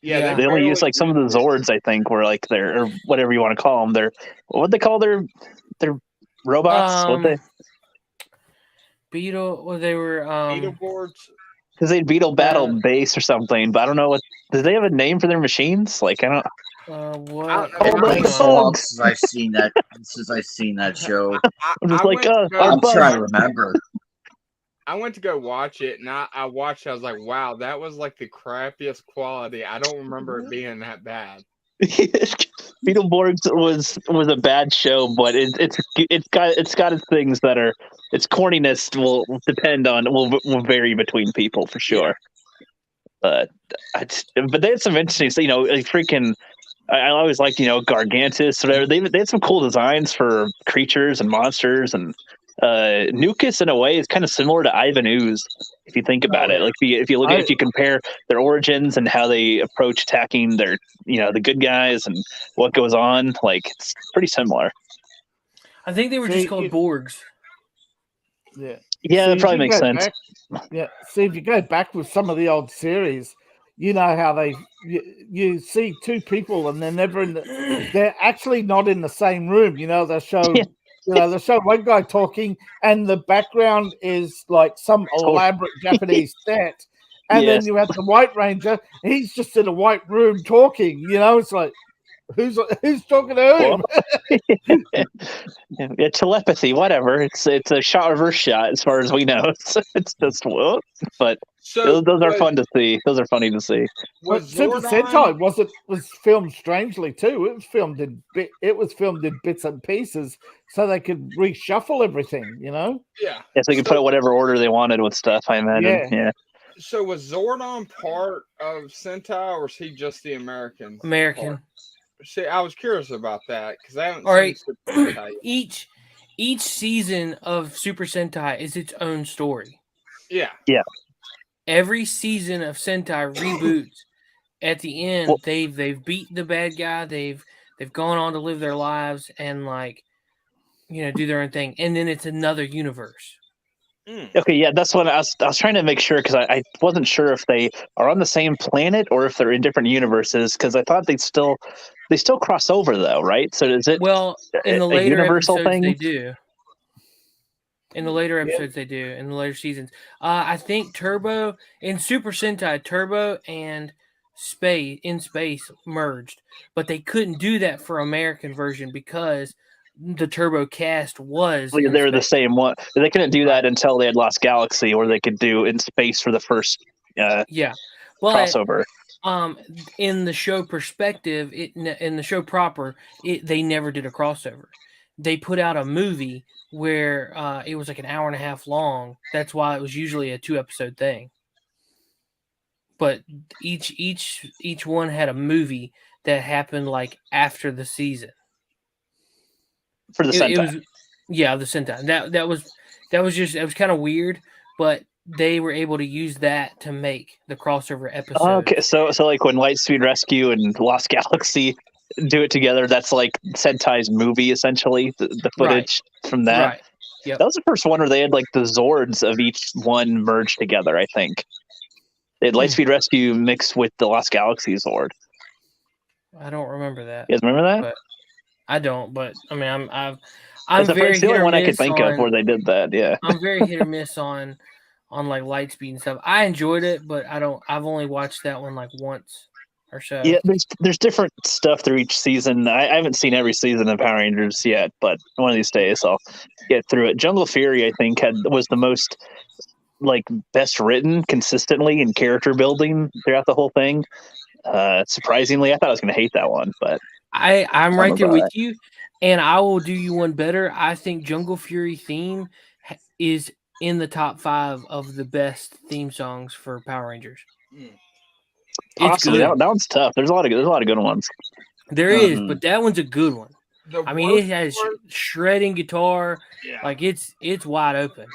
They only used like some of the Zords, I think, were like or whatever you want to call them. What they call their robots? They were Beetleborgs. Because they Beetle Battle Base or something, but I don't know what. Do they have a name for their machines? Like I don't. What? Since I've seen that show. I'm just I'm trying to remember. I went to go watch it, and I watched it. I was like, wow, that was like the crappiest quality. I don't remember it being that bad. Beetleborgs was a bad show, but it's got its things that are its corniness will vary between people for sure. But they had some interesting, like freaking. I always liked, Gargantus, whatever. They had some cool designs for creatures and monsters, and Nucus in a way is kind of similar to Ivan Ooze if you think about it. Like if you compare their origins and how they approach attacking their the good guys and what goes on, like it's pretty similar. I think they were just called Borgs. Yeah. Yeah, that probably makes sense. See, if you go back with some of the old series, you know how you see two people and they're never they're actually not in the same room. They'll show they show one guy talking, and the background is like some elaborate Japanese set, and then you have the White Ranger. He's just in a white room talking. It's like, who's talking to him? Yeah, telepathy, whatever. It's a shot reverse shot as far as we know. It's just whoop. But those are fun to see. Those are funny to see. But Super Sentai was filmed strangely too. It was filmed in bits and pieces, so they could reshuffle everything. Yeah. Yeah, so they could put it whatever order they wanted with stuff. I imagine. Yeah. So was Zordon part of Sentai, or was he just the American? American. See, I was curious about that because I haven't seen Super Sentai yet. Each season of Super Sentai is its own story. Yeah. Yeah. Every season of Sentai reboots. At the end, they've beaten the bad guy. They've gone on to live their lives and do their own thing, and then it's another universe. Okay, yeah, that's what I was trying to make sure, because I wasn't sure if they are on the same planet or if they're in different universes, because I thought they still cross over though, right? So is it in the later universal episodes thing? They do. In the later episodes, they do. In the later seasons, I think Turbo in Super Sentai, Turbo and Space merged, but they couldn't do that for American version because the Turbo cast was. They were the same one. They couldn't do that until they had Lost Galaxy, or they could do In Space for the first crossover. In the show perspective, in the show proper, they never did a crossover. They put out a movie where it was like an hour and a half long. That's why it was usually a 2-episode thing. But each one had a movie that happened like after the season. For the Sentai. The Sentai. That was kind of weird, but they were able to use that to make the crossover episode. Okay, so like when Lightspeed Rescue and Lost Galaxy do it together, that's like Sentai's movie essentially. The footage from that. Right. Yep. That was the first one where they had like the Zords of each one merged together. I think they had Lightspeed Rescue mixed with the Lost Galaxy Zord. I don't remember that. You guys remember that? But I don't, but I mean, I'm very the only one I could think of where they did that. Yeah, I'm very hit or miss on like Lightspeed and stuff. I enjoyed it, but I've only watched that one like once or so. Yeah, there's different stuff through each season. I haven't seen every season of Power Rangers yet, but one of these days I'll get through it. Jungle Fury, I think, was the most best written consistently in character building throughout the whole thing. Surprisingly, I thought I was going to hate that one, but I'm right there with you, and I will do you one better. I think Jungle Fury theme is in the top 5 of the best theme songs for Power Rangers. Possibly. That one's tough. There's a lot of good ones. There is, but that one's a good one. I mean, it has shredding guitar. Yeah. Like it's wide open.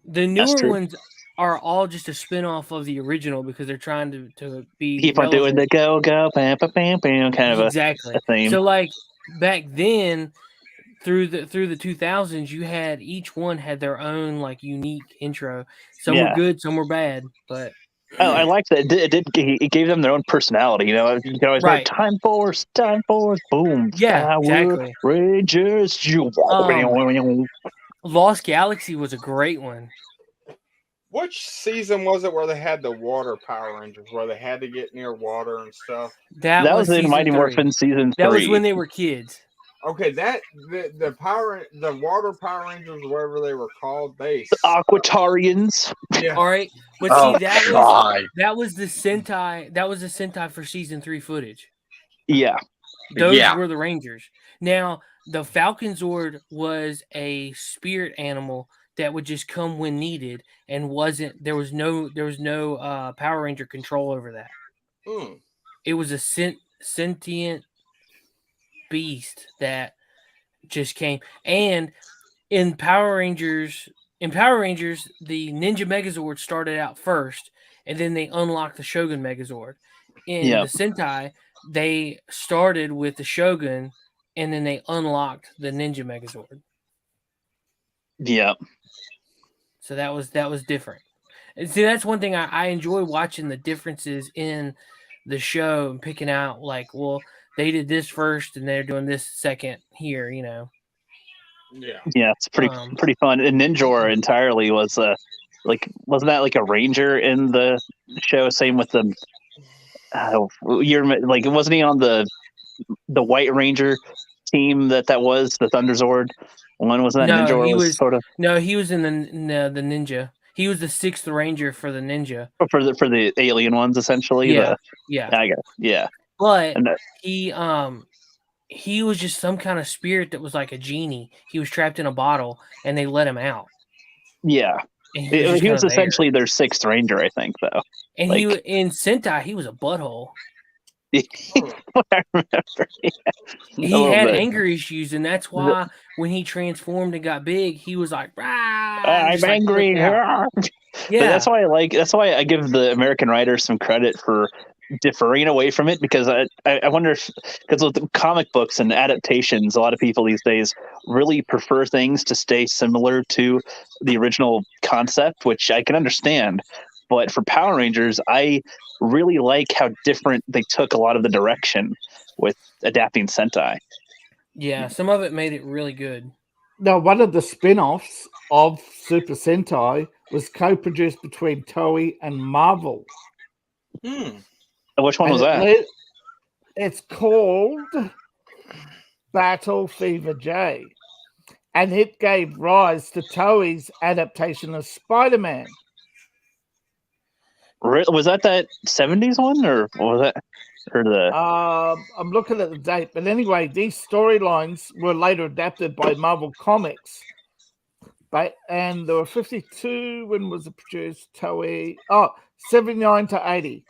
The newer ones are all just a spin-off of the original because they're trying to be keep on doing the go bam bam bam kind of a theme. So like back then through the 2000s, you had each one had their own like unique intro. Some were good, some were bad, but I liked that. It gave them their own personality. You know, it's like Time Force, boom. Yeah, exactly. Rangers. Lost Galaxy was a great one. Which season was it where they had the water Power Rangers, where they had to get near water and stuff? That was in Mighty Morphin season 3. That was when they were kids. Okay, the water Power Rangers, whatever they were called, the Aquatarians. Yeah. All right, but see that was the Sentai. That was the Sentai for season 3 footage. Yeah, those were the Rangers. Now the Falcon Zord was a spirit animal that would just come when needed, and there was no Power Ranger control over that. It was a sentient beast that just came. And in Power Rangers, the Ninja Megazord started out first, and then they unlocked the Shogun Megazord. In the Sentai, they started with the Shogun, and then they unlocked the Ninja Megazord. Yeah. So that was different. And see, that's one thing I enjoy watching the differences in the show and picking out like, well, they did this first and they're doing this second here, you know. Yeah, it's pretty fun. And Ninjor entirely was wasn't that like a ranger in the show? Same with the wasn't he on the White Ranger team that was the Thunderzord? One was that No, Ninjor he was was sort of he was in the ninja. He was the 6th Ranger for the ninja. for the alien ones essentially. Yeah. I guess yeah. But And he was just some kind of spirit that was like a genie. He was trapped in a bottle, and they let him out. Yeah, And he was essentially their 6th Ranger, I think, though. And like, he in Sentai, he was a butthole. I remember. He had anger issues, and that's why when he transformed and got big, he was like, "I'm angry." Yeah, but that's why I give the American writers some credit for differing away from it, because I wonder if, because with the comic books and adaptations, a lot of people these days really prefer things to stay similar to the original concept, which I can understand. But for Power Rangers, I really like how different they took a lot of the direction with adapting Sentai. Yeah, some of it made it really good. Now, one of the spin-offs of Super Sentai was co-produced between Toei and Marvel. Which one was that? It's called Battle Fever J, and it gave rise to Toei's adaptation of Spider-Man. Was that 70s one, or was that? Or the I'm looking at the date, but anyway, these storylines were later adapted by Marvel Comics. And there were 52. When was it produced? Toei. 79 to 80.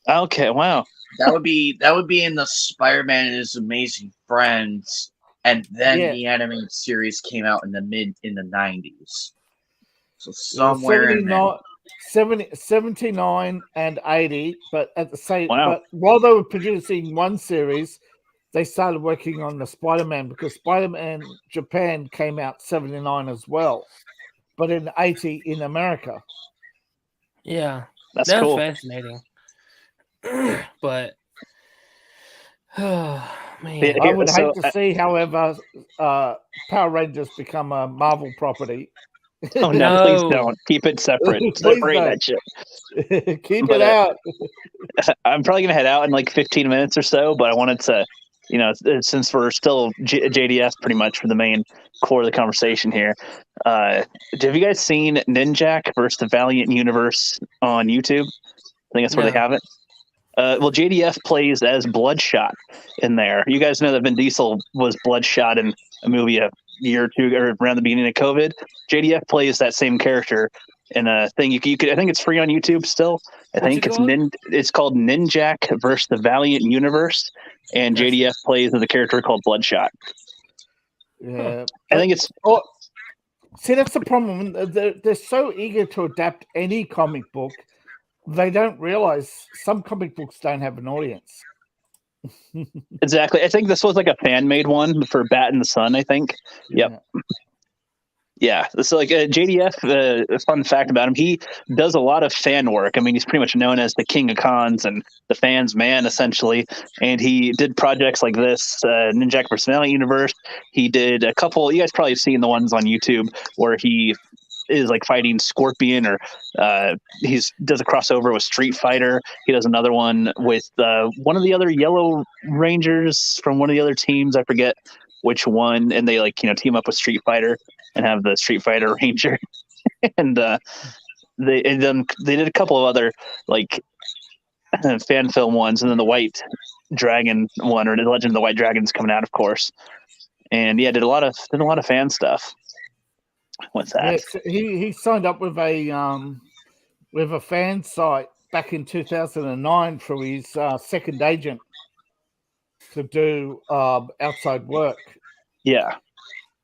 Okay, wow. That would be in the Spider-Man and His Amazing Friends, and then the animated series came out in the 90s. So somewhere in there. 79 and 80, but at the same but while they were producing one series, they started working on the Spider-Man, because Spider-Man Japan came out 79 as well, but in 80 in America. Yeah, that's cool. Fascinating. But oh man, I would hate to see, however, Power Rangers become a Marvel property. Oh no, please don't. Keep it separate. Separate that shit. Keep it out. I'm probably gonna head out in like 15 minutes or so, but I wanted to, since we're still JDF pretty much for the main core of the conversation here. Have you guys seen Ninjak versus the Valiant Universe on YouTube? I think that's where they have it. Well, JDF plays as Bloodshot in there. You guys know that Vin Diesel was Bloodshot in a movie a year or two, or around the beginning of COVID. JDF plays that same character in a thing. You could, I think it's free on YouTube still. It's called Ninjak versus the Valiant Universe, and JDF plays as a character called Bloodshot. Yeah, I think it's. See, that's the problem. They're so eager to adapt any comic book, they don't realize some comic books don't have an audience. Exactly. I think this was like a fan-made one for Bat in the Sun, I think. Yep. Yeah. So like JDF, a fun fact about him, he does a lot of fan work. I mean, he's pretty much known as the king of cons and the fans' man, essentially. And he did projects like this, Ninjak vs. Valiant Universe. He did a couple, you guys probably have seen the ones on YouTube where he is like fighting Scorpion, or does a crossover with Street Fighter. He does another one with one of the other Yellow Rangers from one of the other teams. I forget which one. And they team up with Street Fighter and have the Street Fighter Ranger. And they did a couple of other fan film ones, and then the White Dragon one, or the Legend of the White Dragon's coming out, of course. And yeah, did a lot of fan stuff. What's that? Yes, he signed up with a fan site back in 2009 for his second agent to do outside work. Yeah,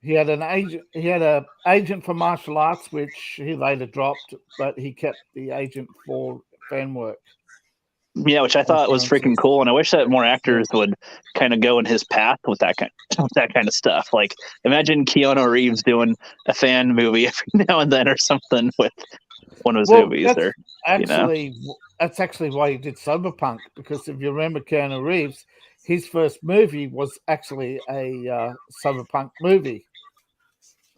he had an agent. He had an agent for martial arts, which he later dropped, but he kept the agent for fan work. Yeah, which I thought was freaking cool, and I wish that more actors would kind of go in his path with that kind of stuff. Like, imagine Keanu Reeves doing a fan movie every now and then, or something with one of his movies. That's actually why he did Cyberpunk, because if you remember Keanu Reeves, his first movie was actually a Cyberpunk movie.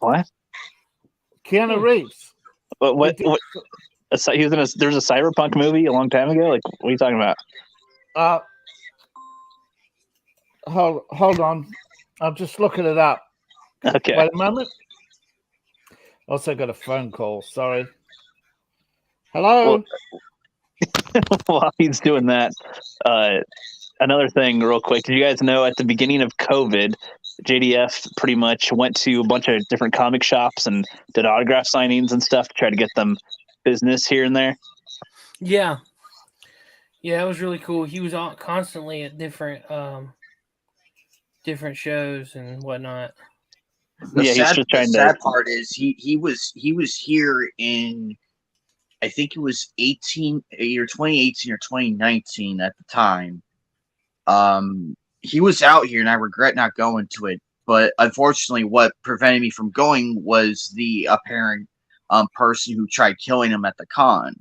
What? Keanu Reeves. What? He did- He was in there's a cyberpunk movie a long time ago. Like, what are you talking about? Hold on. I'm just looking it up. Okay. Wait a moment. Also got a phone call. Sorry. Hello. While he's doing that, another thing, real quick. Did you guys know at the beginning of COVID, JDF pretty much went to a bunch of different comic shops and did autograph signings and stuff to try to get them business here and there? Yeah. Yeah, it was really cool. He was constantly at different shows and whatnot. The he's sad part is he was here in, I think it was 2018 or 2019 at the time. He was out here, and I regret not going to it. But unfortunately, what prevented me from going was the apparent person who tried killing him at the con.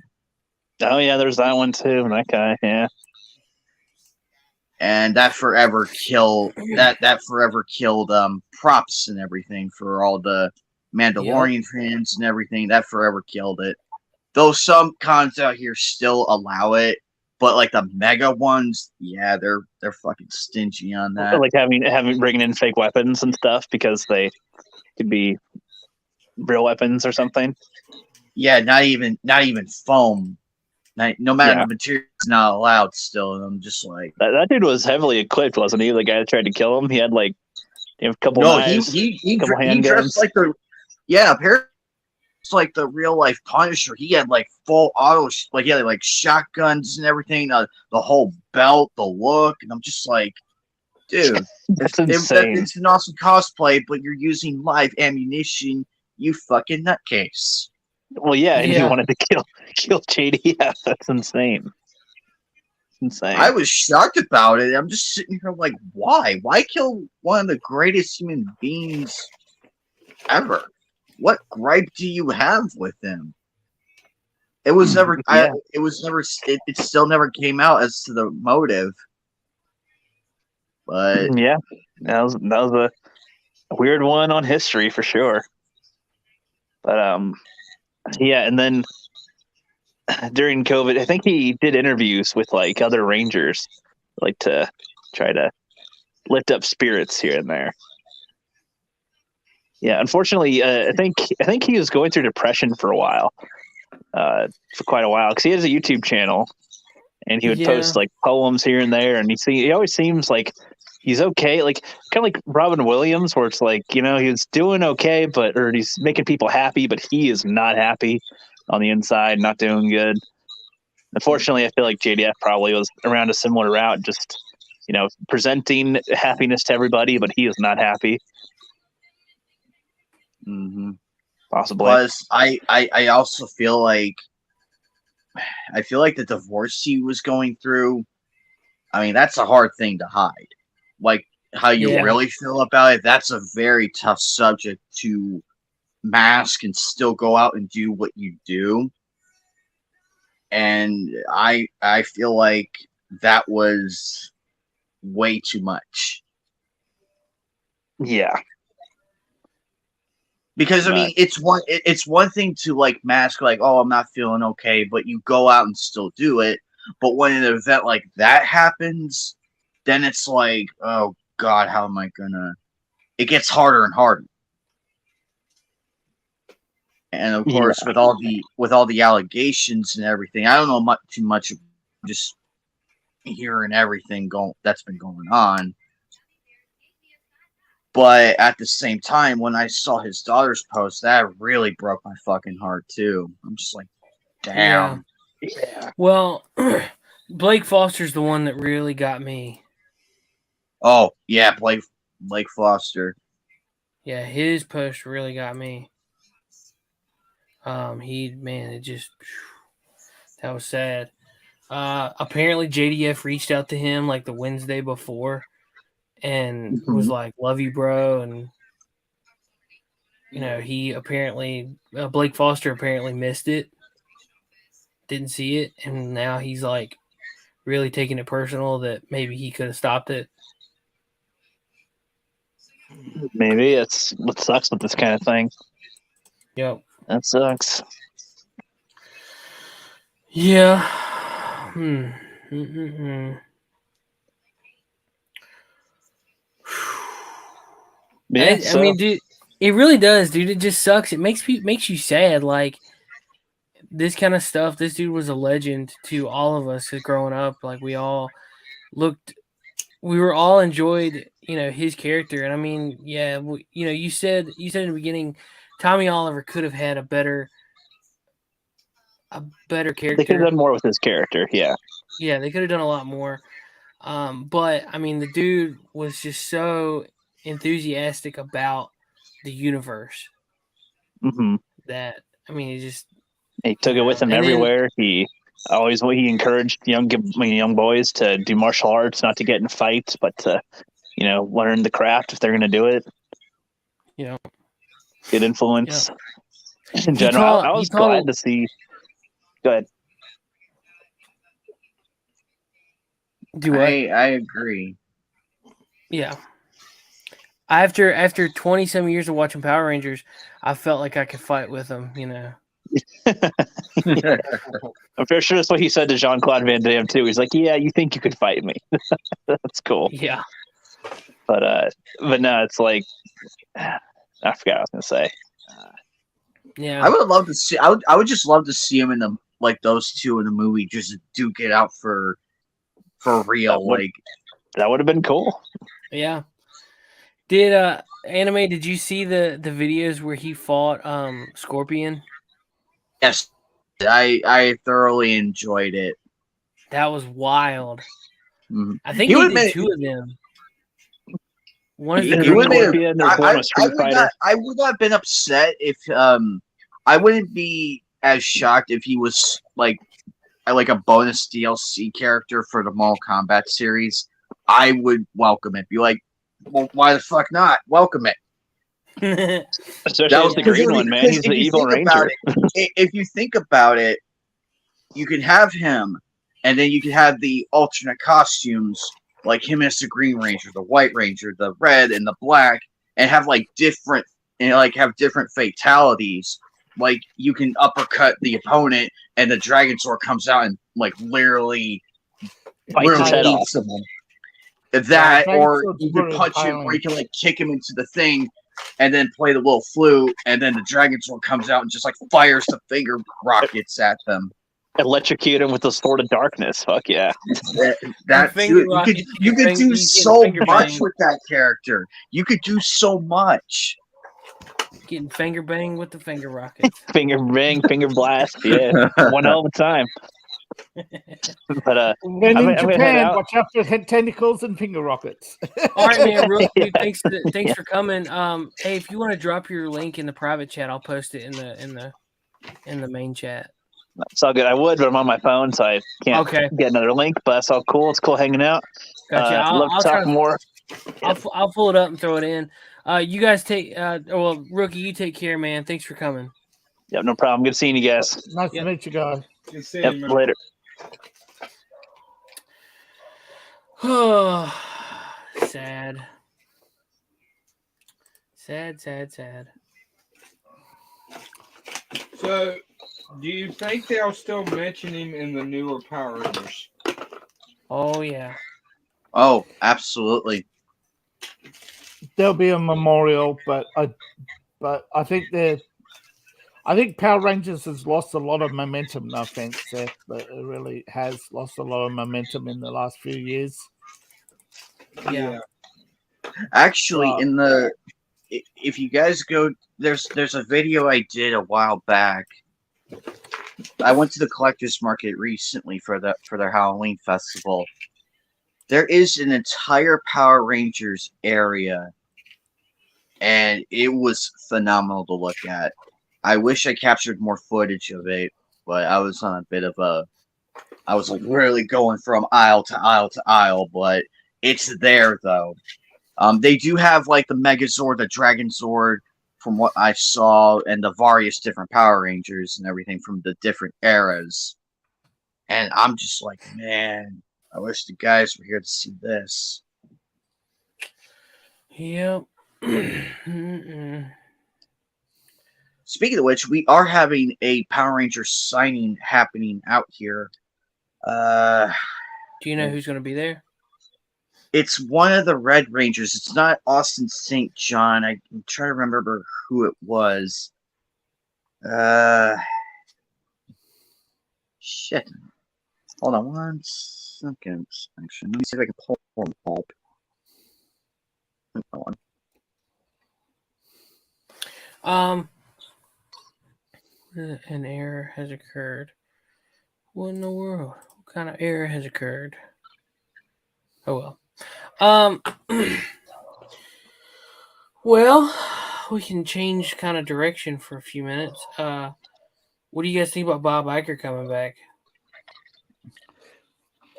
Oh yeah, there's that one too. That guy, yeah. And that forever killed props and everything for all the Mandalorian fans and everything. That forever killed it. Though some cons out here still allow it, but like the mega ones, yeah, they're fucking stingy on that. Like having bringing in fake weapons and stuff because they could be real weapons or something. Yeah, not even foam. No matter the material, is not allowed still. And I'm just like, that dude was heavily equipped, wasn't he? The guy that tried to kill him, he had like a couple knives, he couple handguns. dressed like apparently it's like the real life Punisher. He had like full auto, like he had like shotguns and everything, the whole belt, the look, and I'm just like, dude, that's insane. It's an awesome cosplay, but you're using live ammunition, you fucking nutcase. Well, yeah, and he wanted to kill JDF. That's insane. Insane. I was shocked about it. I'm just sitting here like, why? Why kill one of the greatest human beings ever? What gripe do you have with him? It was never. It still never came out as to the motive. But yeah, that was a weird one on history for sure. But yeah, and then during COVID, I think he did interviews with like other Rangers, like to try to lift up spirits here and there. Yeah, unfortunately, I think he was going through depression for a while, for quite a while, because he has a YouTube channel, and he would post like poems here and there, and he always seems like he's okay, like kind of like Robin Williams, where it's like, you know, he's doing okay, or he's making people happy, but he is not happy on the inside, not doing good. Unfortunately, I feel like JDF probably was around a similar route, just, you know, presenting happiness to everybody, but he is not happy. Mm-hmm. Possibly. Plus, I also feel like the divorce he was going through, I mean, that's a hard thing to hide. Like, how you really feel about it, that's a very tough subject to mask and still go out and do what you do. And I feel like that was way too much. Yeah. Because I mean, it's one thing to like mask, like, oh, I'm not feeling okay, but you go out and still do it. But when an event like that happens, then it's like, oh God, how am I gonna? It gets harder and harder. And of course, with all the allegations and everything, I don't know too much. Just hearing everything that's been going on. But at the same time, when I saw his daughter's post, that really broke my fucking heart too. I'm just like, damn. Yeah. Well, Blake Foster's the one that really got me. Oh yeah, Blake Foster. Yeah, his post really got me. That was sad. Apparently JDF reached out to him like the Wednesday before and was like, love you, bro. And, you know, he apparently, Blake Foster apparently missed it, didn't see it. And now he's like really taking it personal that maybe he could have stopped it. Maybe it's what sucks with this kind of thing. Yep. That sucks. Yeah. Mm-mm-mm. Yeah, I mean, dude, it really does, dude. It just sucks. It makes you sad. Like this kind of stuff. This dude was a legend to all of us growing up. Like we all we were all enjoyed, his character. And I mean, yeah, you said in the beginning, Tommy Oliver could have had a better character. They could have done more with his character. Yeah. Yeah, they could have done a lot more. But I mean, the dude was just so enthusiastic about the universe that he took it with him everywhere. He encouraged young boys to do martial arts, not to get in fights, but to learn the craft if they're going to do it. Good influence in general. I was glad to see. Go ahead. Do what? I agree. Yeah. After 20 some years of watching Power Rangers, I felt like I could fight with them, I'm pretty sure that's what he said to Jean-Claude Van Damme too. He's like, "Yeah, you think you could fight me?" That's cool. Yeah. But no, it's like I forgot what I was gonna say. Yeah. I would love to see. I would just love to see him in the those two in the movie just duke it out for real. That would have been cool. Yeah. Did Anime? Did you see the videos where he fought Scorpion? Yes, I thoroughly enjoyed it. That was wild. Mm-hmm. I think he did two of them. One is the Scorpion. I would not have been upset if I wouldn't be as shocked if he was like a bonus DLC character for the Mortal Kombat series. I would welcome it. Be like, well, why the fuck not? Welcome it. Especially the green one, man. He's the evil ranger. If you think about it, you can have him, and then you can have the alternate costumes, like him as the Green Ranger, the White Ranger, the red and the black, and have different fatalities. Like you can uppercut the opponent, and the Dragon Sword comes out and literally eats them. That, or you can punch him, or you can kick him into the thing, and then play the little flute, and then the Dragon Sword comes out and just fires the finger rockets at them. Electrocute him with the Sword of Darkness. Fuck yeah! You could do so much with that character. You could do so much. Getting finger banged with the finger rocket. Finger bang, finger blast. Yeah, one hell of a time. But when in Japan, watch out for head tentacles and finger rockets. All right, man. Real quick, thanks for coming. Hey, if you want to drop your link in the private chat, I'll post it in the main chat. It's all good. I would, but I'm on my phone, so I can't get another link. But that's all cool. It's cool hanging out. Gotcha. I'll talk more. I'll pull it up and throw it in. You guys take. Rookie, you take care, man. Thanks for coming. Yep, no problem. Good seeing you guys. Nice to meet you guys. Yep, later. Oh, sad. Sad. So, do you think they'll still mention him in the newer Power Rangers? Oh yeah. Oh, absolutely. There'll be a memorial, but I think Power Rangers has lost a lot of momentum. No offense, Seth, but it really has lost a lot of momentum in the last few years. Yeah. Actually, if you guys go, there's a video I did a while back. I went to the Collector's Market recently for their Halloween festival. There is an entire Power Rangers area, and it was phenomenal to look at. I wish I captured more footage of it, but I was on a bit of I was really going from aisle to aisle to aisle, but it's there though. They do have the Megazord, the Dragon Zord, from what I saw, and the various different Power Rangers and everything from the different eras. And I'm just like, man, I wish the guys were here to see this. Yep. Speaking of which, we are having a Power Ranger signing happening out here. Do you know who's going to be there? It's one of the Red Rangers. It's not Austin St. John. I'm trying to remember who it was. Shit. Hold on 1 second. Actually, let me see if I can pull him up. Hold on. An error has occurred. What in the world? What kind of error has occurred? Oh well. Well, we can change kind of direction for a few minutes. What do you guys think about Bob Iger coming back?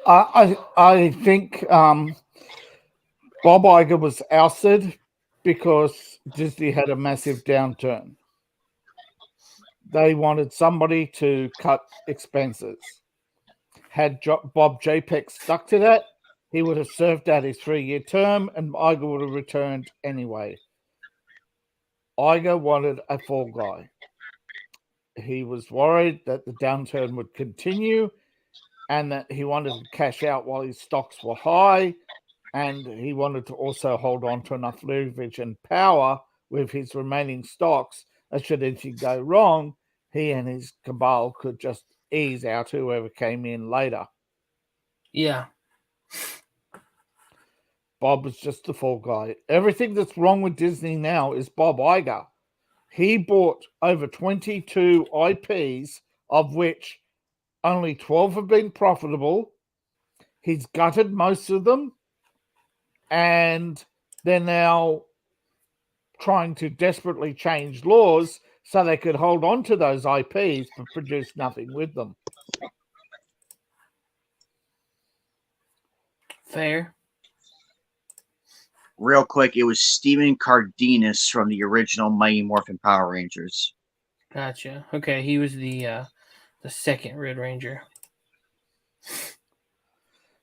I think Bob Iger was ousted because Disney had a massive downturn. They wanted somebody to cut expenses. Had Bob JPEG stuck to that, he would have served out his 3-year term and Iger would have returned anyway. Iger wanted a fall guy. He was worried that the downturn would continue and that he wanted to cash out while his stocks were high, and he wanted to also hold on to enough leverage and power with his remaining stocks that should anything go wrong, he and his cabal could just ease out whoever came in later. Yeah. Bob was just the fall guy. Everything that's wrong with Disney now is Bob Iger. He bought over 22 IPs, of which only 12 have been profitable. He's gutted most of them, and they're now trying to desperately change laws so they could hold on to those IPs but produce nothing with them. Fair. Real quick, it was Steven Cardenas from the original Mighty Morphin Power Rangers. Gotcha. Okay, he was the second Red Ranger.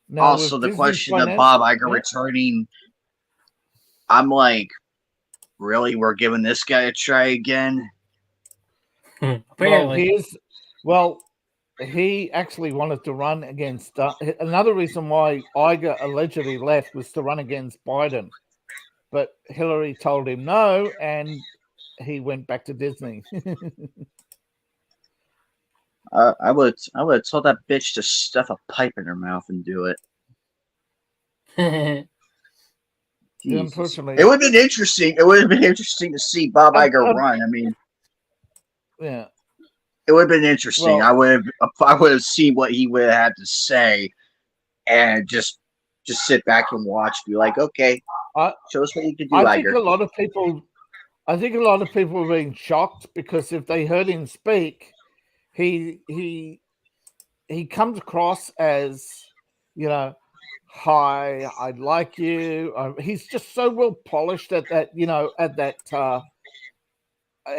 Now, also, the question of Bob Iger returning, I'm like, really? We're giving this guy a try again? Apparently. Well, he actually wanted to run against... another reason why Iger allegedly left was to run against Biden. But Hillary told him no, and he went back to Disney. I would have told that bitch to stuff a pipe in her mouth and do it. Yeah, unfortunately, it would have been interesting. It would have been interesting to see Bob Iger run. I mean, yeah, it would have been interesting. Well, I would have seen what he would have had to say, and just sit back and watch. Be like, okay, show us what you can do, Iger. I think a lot of people were being shocked because if they heard him speak, he comes across as, you know, hi, I like you. He's just so well polished at that, you know, at that.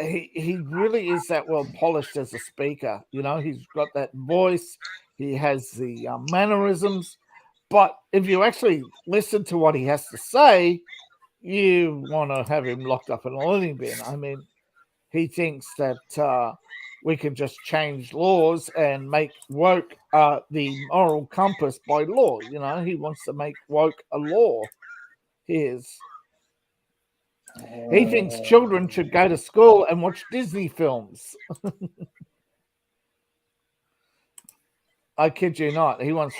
He really is that well polished as a speaker. You know, he's got that voice. He has the mannerisms. But if you actually listen to what he has to say, you want to have him locked up in a learning bin. I mean, he thinks that we can just change laws and make woke the moral compass by law. You know, he wants to make woke a law. He thinks children should go to school and watch Disney films. I kid you not. He wants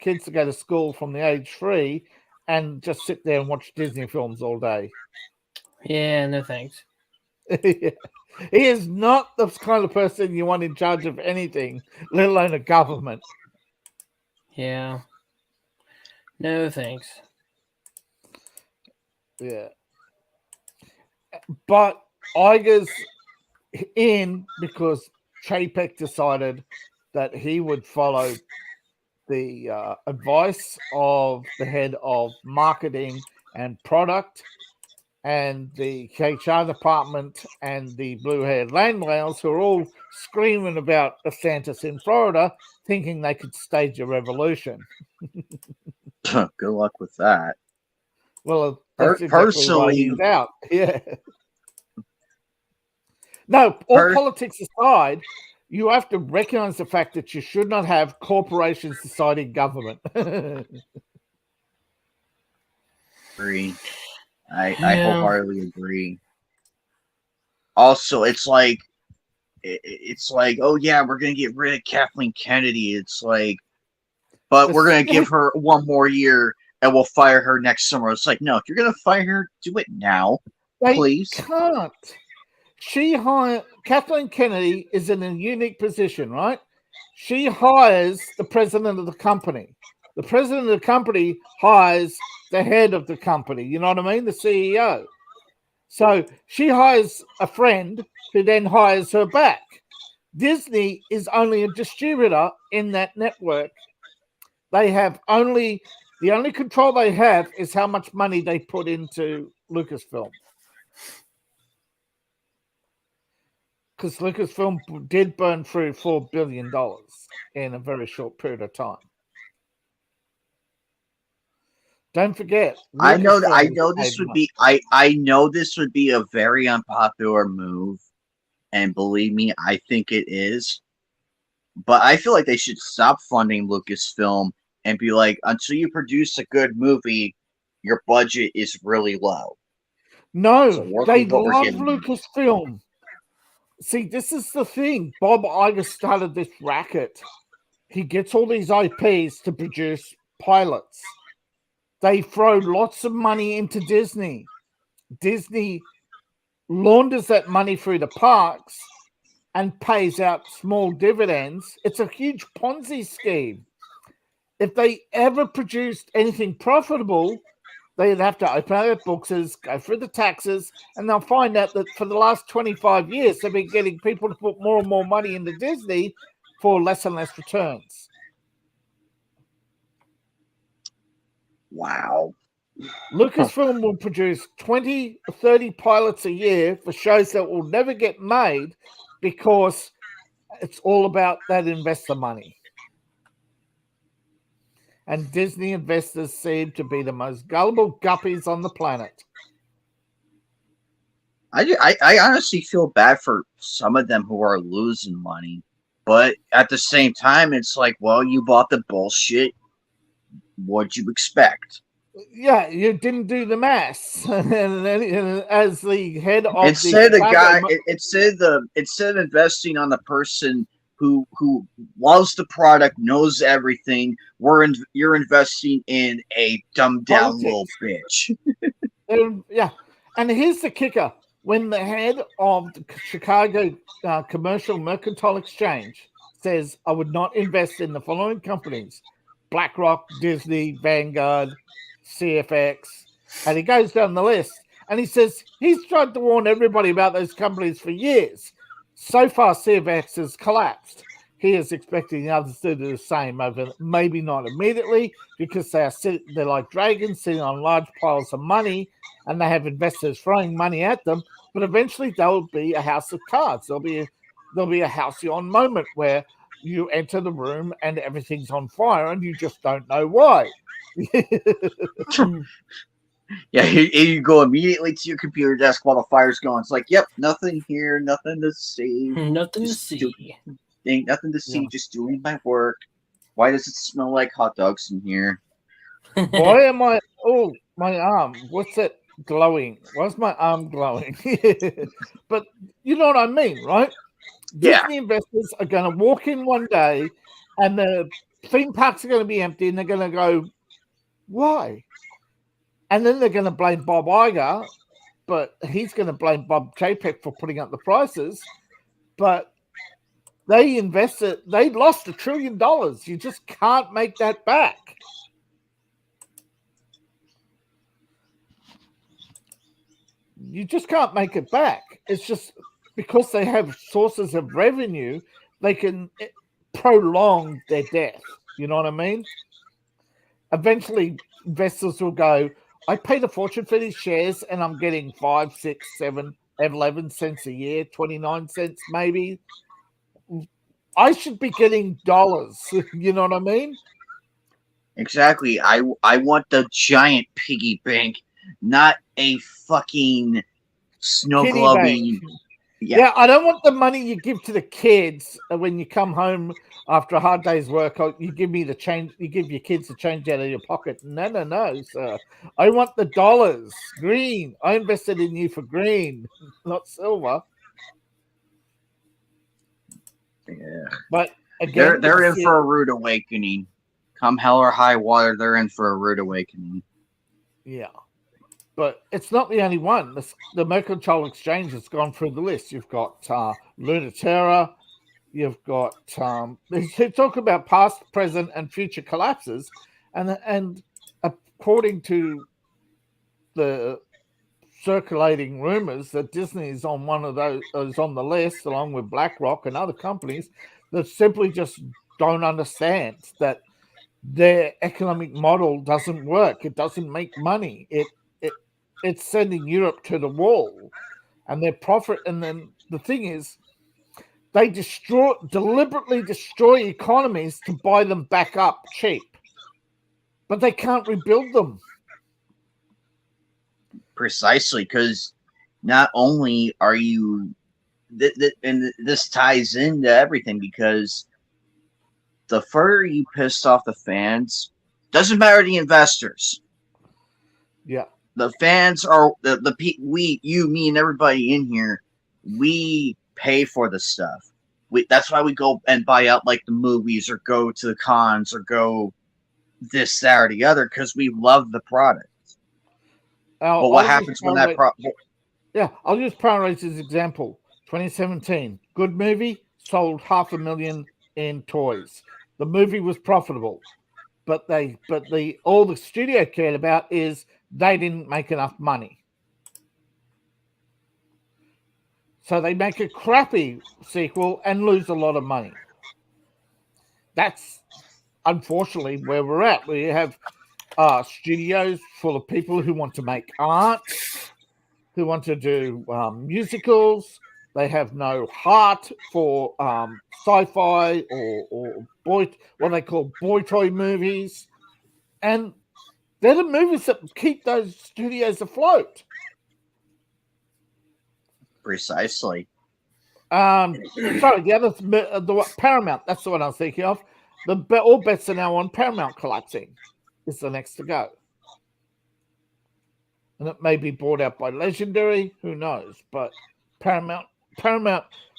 kids to go to school from the age 3 and just sit there and watch Disney films all day. Yeah, no thanks. He is not the kind of person you want in charge of anything, let alone a government. Yeah. No thanks. Yeah. But Iger's in because Chapek decided that he would follow the advice of the head of marketing and product and the HR department and the blue-haired landlords, who are all screaming about DeSantis in Florida, thinking they could stage a revolution. Good luck with that. Well, That's exactly why he's out. Yeah. No, all politics aside, you have to recognize the fact that you should not have corporations deciding government. Agree. I wholeheartedly agree. Also, it's like, oh yeah, we're gonna get rid of Kathleen Kennedy. It's like, but we're gonna give her one more year and we'll fire her next summer. It's like, no, if you're gonna fire her, do it now, please. Can't. Kathleen Kennedy is in a unique position, right? She hires the president of the company. The president of the company hires the head of the company. You know what I mean? The CEO. So she hires a friend who then hires her back. Disney is only a distributor in that network. They have the only control they have is how much money they put into Lucasfilm. Because Lucasfilm did burn through $4 billion in a very short period of time. Don't forget. I know this would be a very unpopular move, and believe me, I think it is. But I feel like they should stop funding Lucasfilm and be like, until you produce a good movie, your budget is really low. No, they love Lucasfilm. See, this is the thing. Bob Iger started this racket. He gets all these IPs to produce pilots. They throw lots of money into Disney. Disney launders that money through the parks and pays out small dividends. It's a huge Ponzi scheme. If they ever produced anything profitable, they'd have to open up their books, go through the taxes, and they'll find out that for the last 25 years, they've been getting people to put more and more money into Disney for less and less returns. Wow. Lucasfilm will produce 20 or 30 pilots a year for shows that will never get made because it's all about that investor money. And Disney investors seem to be the most gullible guppies on the planet. I honestly feel bad for some of them who are losing money. But at the same time, it's like, well, you bought the bullshit. What'd you expect? Yeah, you didn't do the maths. And as the head of instead of investing on the person who loves the product, knows everything, you're investing in a dumbed down little bitch. Yeah, and here's the kicker: when the head of the Chicago Commercial Mercantile Exchange says, "I would not invest in the following companies: BlackRock, Disney, Vanguard, CFX," and he goes down the list, and he says he's tried to warn everybody about those companies for years. So far, CFX has collapsed. He is expecting the others to do the same, maybe not immediately, because they're like dragons sitting on large piles of money, and they have investors throwing money at them. But eventually, they'll be a house of cards. There'll be a halcyon moment where you enter the room and everything's on fire, and you just don't know why. Yeah, you go immediately to your computer desk while the fire's going. It's like, yep, nothing here, nothing to see. Nothing to see. Ain't nothing to see, just doing my work. Why does it smell like hot dogs in here? Why am I... Oh, my arm. What's it glowing? Why's my arm glowing? But you know what I mean, right? Yeah. Disney investors are going to walk in one day and the theme parks are going to be empty and they're going to go, why? And then they're going to blame Bob Iger, but he's going to blame Bob Chapek for putting up the prices. But they lost $1 trillion. You just can't make that back. You just can't make it back. It's just because they have sources of revenue, they can prolong their death. You know what I mean? Eventually, investors will go, I paid a fortune for these shares and I'm getting 5, 6, 7, 11 cents a year, 29 cents maybe. I should be getting dollars. You know what I mean? Exactly. I want the giant piggy bank not a fucking snow Kitty globey. bank. Yeah. Yeah, I don't want the money you give to the kids when you come home after a hard day's work. You give me the change. You give your kids the change out of your pocket. No, sir. I want the dollars. Green. I invested in you for green, not silver. Yeah. But again, They're in for a rude awakening. Come hell or high water, they're in for a rude awakening. Yeah. But it's not the only one. The Mercantile Exchange has gone through the list. You've got Luna Terra. You've got they talk about past, present, and future collapses, and according to the circulating rumors that Disney is on one of those, is on the list along with BlackRock and other companies that simply just don't understand that their economic model doesn't work. It doesn't make money. It's sending Europe to the wall, and their profit. And then the thing is, they deliberately destroy economies to buy them back up cheap, but they can't rebuild them. Precisely, because not only are you, and this ties into everything, because the further you pissed off the fans, doesn't matter the investors. Yeah. The fans are you, me, and everybody in here. We pay for the stuff. That's why we go and buy out like the movies, or go to the cons, or go this, that, or the other, because we love the product. But what happens when that product? Yeah, I'll use Power Rangers as an example. 2017, good movie, sold 500,000 in toys. The movie was profitable, but all the studio cared about is they didn't make enough money. So they make a crappy sequel and lose a lot of money. That's unfortunately where we're at. We have studios full of people who want to make art, who want to do musicals. They have no heart for sci-fi or what they call boy toy movies. And they're the movies that keep those studios afloat. Precisely. Sorry, the Paramount. That's the one I was thinking of. All bets are now on Paramount collapsing. Is the next to go, and it may be bought out by Legendary. Who knows? But Paramount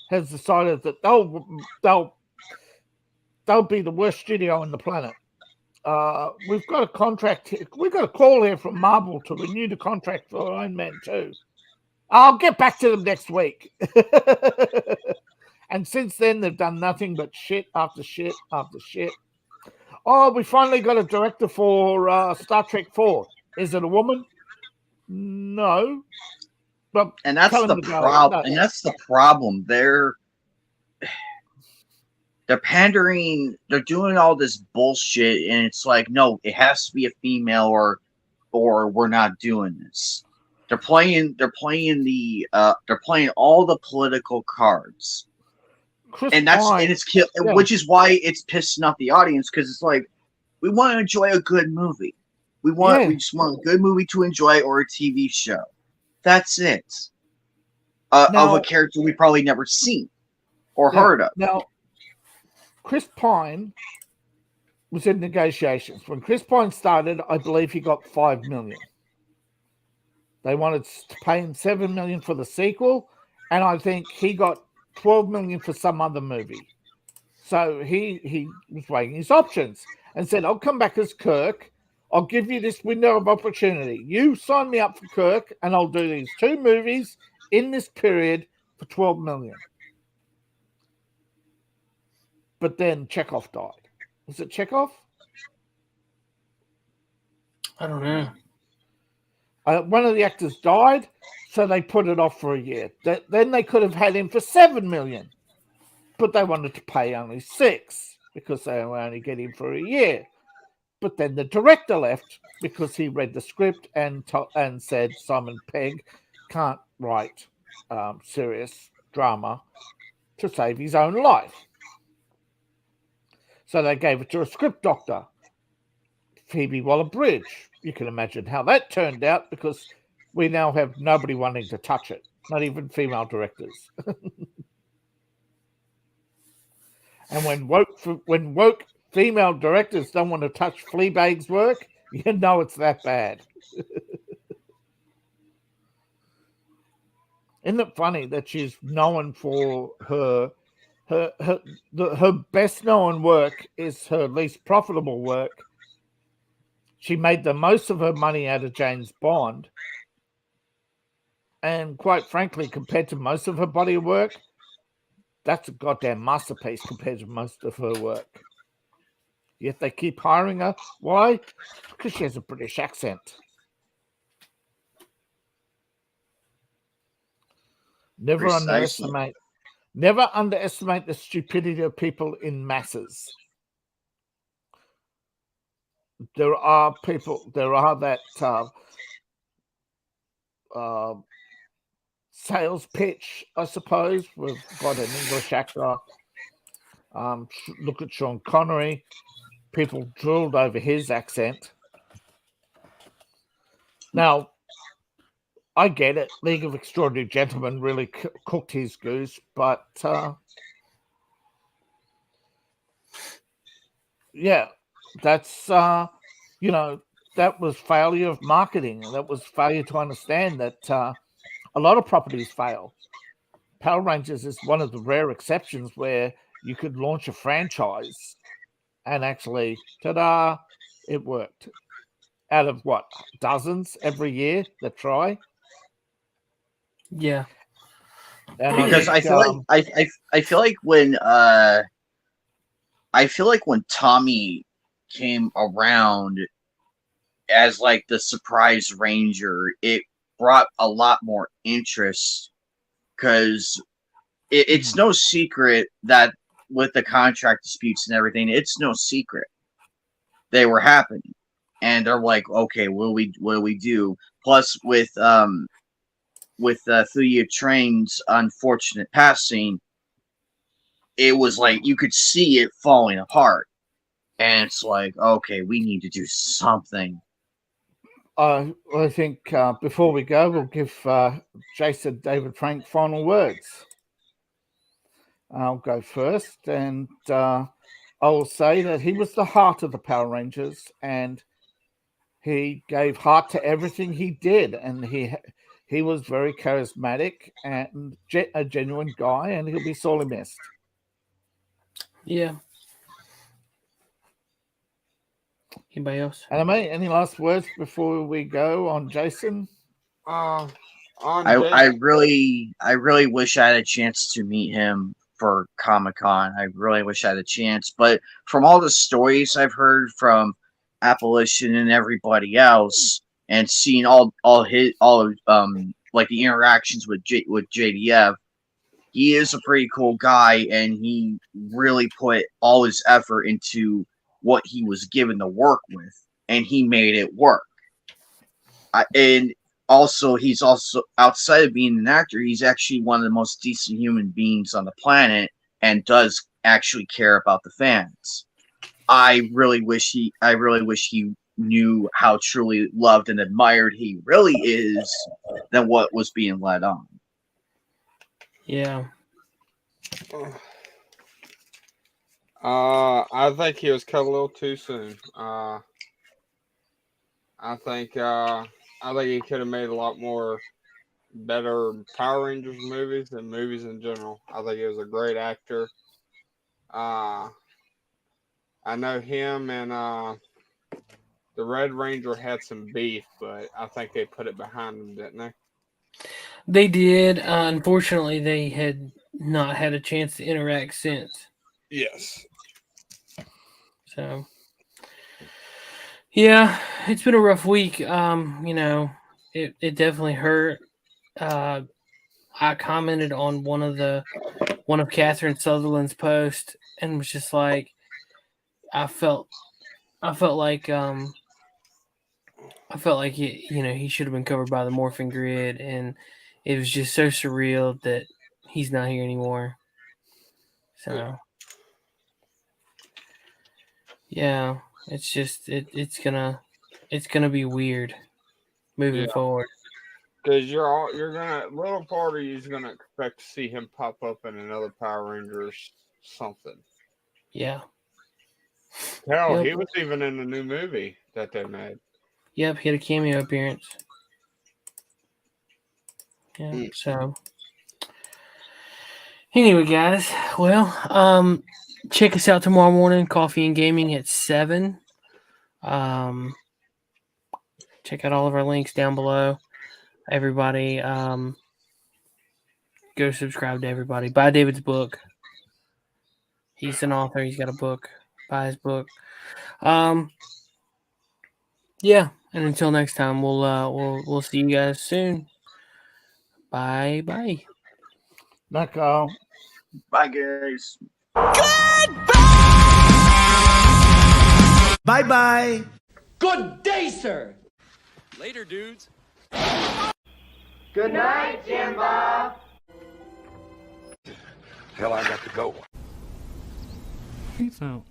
has decided that they'll be the worst studio on the planet. We've got a contract. We've got a call here from Marvel to renew the contract for Iron Man 2. I'll get back to them next week. And since then, they've done nothing but shit after shit after shit. Oh, we finally got a director for Star Trek 4. Is it a woman? No. But and that's the problem. And that's the problem. They're pandering. They're doing all this bullshit, and it's like, no, it has to be a female, or we're not doing this. They're playing all the political cards. Which is why it's pissing off the audience, because it's like, we want to enjoy a good movie. We just want a good movie to enjoy, or a TV show. That's it. Of a character we probably never seen or heard of. Now, Chris Pine was in negotiations. When Chris Pine started, I believe he got $5 million. They wanted to pay him $7 million for the sequel, and I think he got $12 million for some other movie. So he was weighing his options and said, I'll come back as Kirk. I'll give you this window of opportunity. You sign me up for Kirk, and I'll do these 2 movies in this period for $12 million. But then Chekhov died. Was it Chekhov? I don't know. One of the actors died, so they put it off for a year. Then they could have had him for $7 million, but they wanted to pay only $6 million because they were only getting him for a year. But then the director left because he read the script and said Simon Pegg can't write serious drama to save his own life. So they gave it to a script doctor. Phoebe Waller-Bridge. You can imagine how that turned out because we now have nobody wanting to touch it, not even female directors. And when woke female directors don't want to touch Fleabag's work, you know it's that bad. Isn't it funny that she's known for her best known work is her least profitable work? She made the most of her money out of James Bond. And quite frankly, compared to most of her body of work, that's a goddamn masterpiece compared to most of her work. Yet they keep hiring her. Why? Because she has a British accent. Never underestimate the stupidity of people in masses. There are that sales pitch, I suppose. We've got an English actor. Look at Sean Connery. People drooled over his accent. Now, I get it. League of Extraordinary Gentlemen really cooked his goose, but yeah, that's that was failure of marketing. That was failure to understand that a lot of properties fail. Power Rangers is one of the rare exceptions where you could launch a franchise and actually, ta-da, it worked. Out of what, dozens every year that try? Yeah. And because I feel like when Tommy came around as like the surprise ranger, it brought a lot more interest because it's no secret that with the contract disputes and everything, it's no secret they were happening, and they're like, okay, what do we do? Plus, with Thuya Train's unfortunate passing, it was like you could see it falling apart, and it's like, okay, we need to do something. I think before we go, we'll give Jason David Frank final words. I'll go first, and I will say that he was the heart of the Power Rangers, and he gave heart to everything he did, and he was very charismatic and a genuine guy, and he'll be sorely missed. Yeah. Anybody else? Anime, any last words before we go on Jason? I really wish I had a chance to meet him for Comic-Con. I really wish I had a chance, but from all the stories I've heard from Appalachian and everybody else, and seeing all like the interactions with JDF, he is a pretty cool guy, and he really put all his effort into what he was given to work with, and he made it work. And also, he's also, outside of being an actor, he's actually one of the most decent human beings on the planet, and does actually care about the fans. I really wish he knew how truly loved and admired he really is than what was being led on. Yeah. I think he was cut a little too soon. I think he could have made a lot more better Power Rangers movies and movies in general. I think he was a great actor. I know him and the Red Ranger had some beef, but I think they put it behind them, didn't they? They did. Unfortunately, they had not had a chance to interact since. Yes. So, yeah, it's been a rough week. It definitely hurt. I commented on one of Catherine Sutherland's posts and was just like, I felt like he should have been covered by the morphing grid, and it was just so surreal that he's not here anymore. So, yeah. It's just it's gonna be weird moving forward. Because you're gonna little part of you's gonna expect to see him pop up in another Power Rangers something. Yeah. Hell, Yep. he was even in the new movie that they made. Yep, he had a cameo appearance. Yeah. So anyway, guys, well, check us out tomorrow morning, Coffee and Gaming at 7. Check out all of our links down below. Everybody, go subscribe to everybody. Buy David's book. He's an author. He's got a book. Buy his book. Yeah. And until next time, we'll see you guys soon. Bye bye. Not Carl. Bye, guys. Bye bye. Good day, sir. Later, dudes. Good night, Jim Bob. Hell, I got to go. Peace out.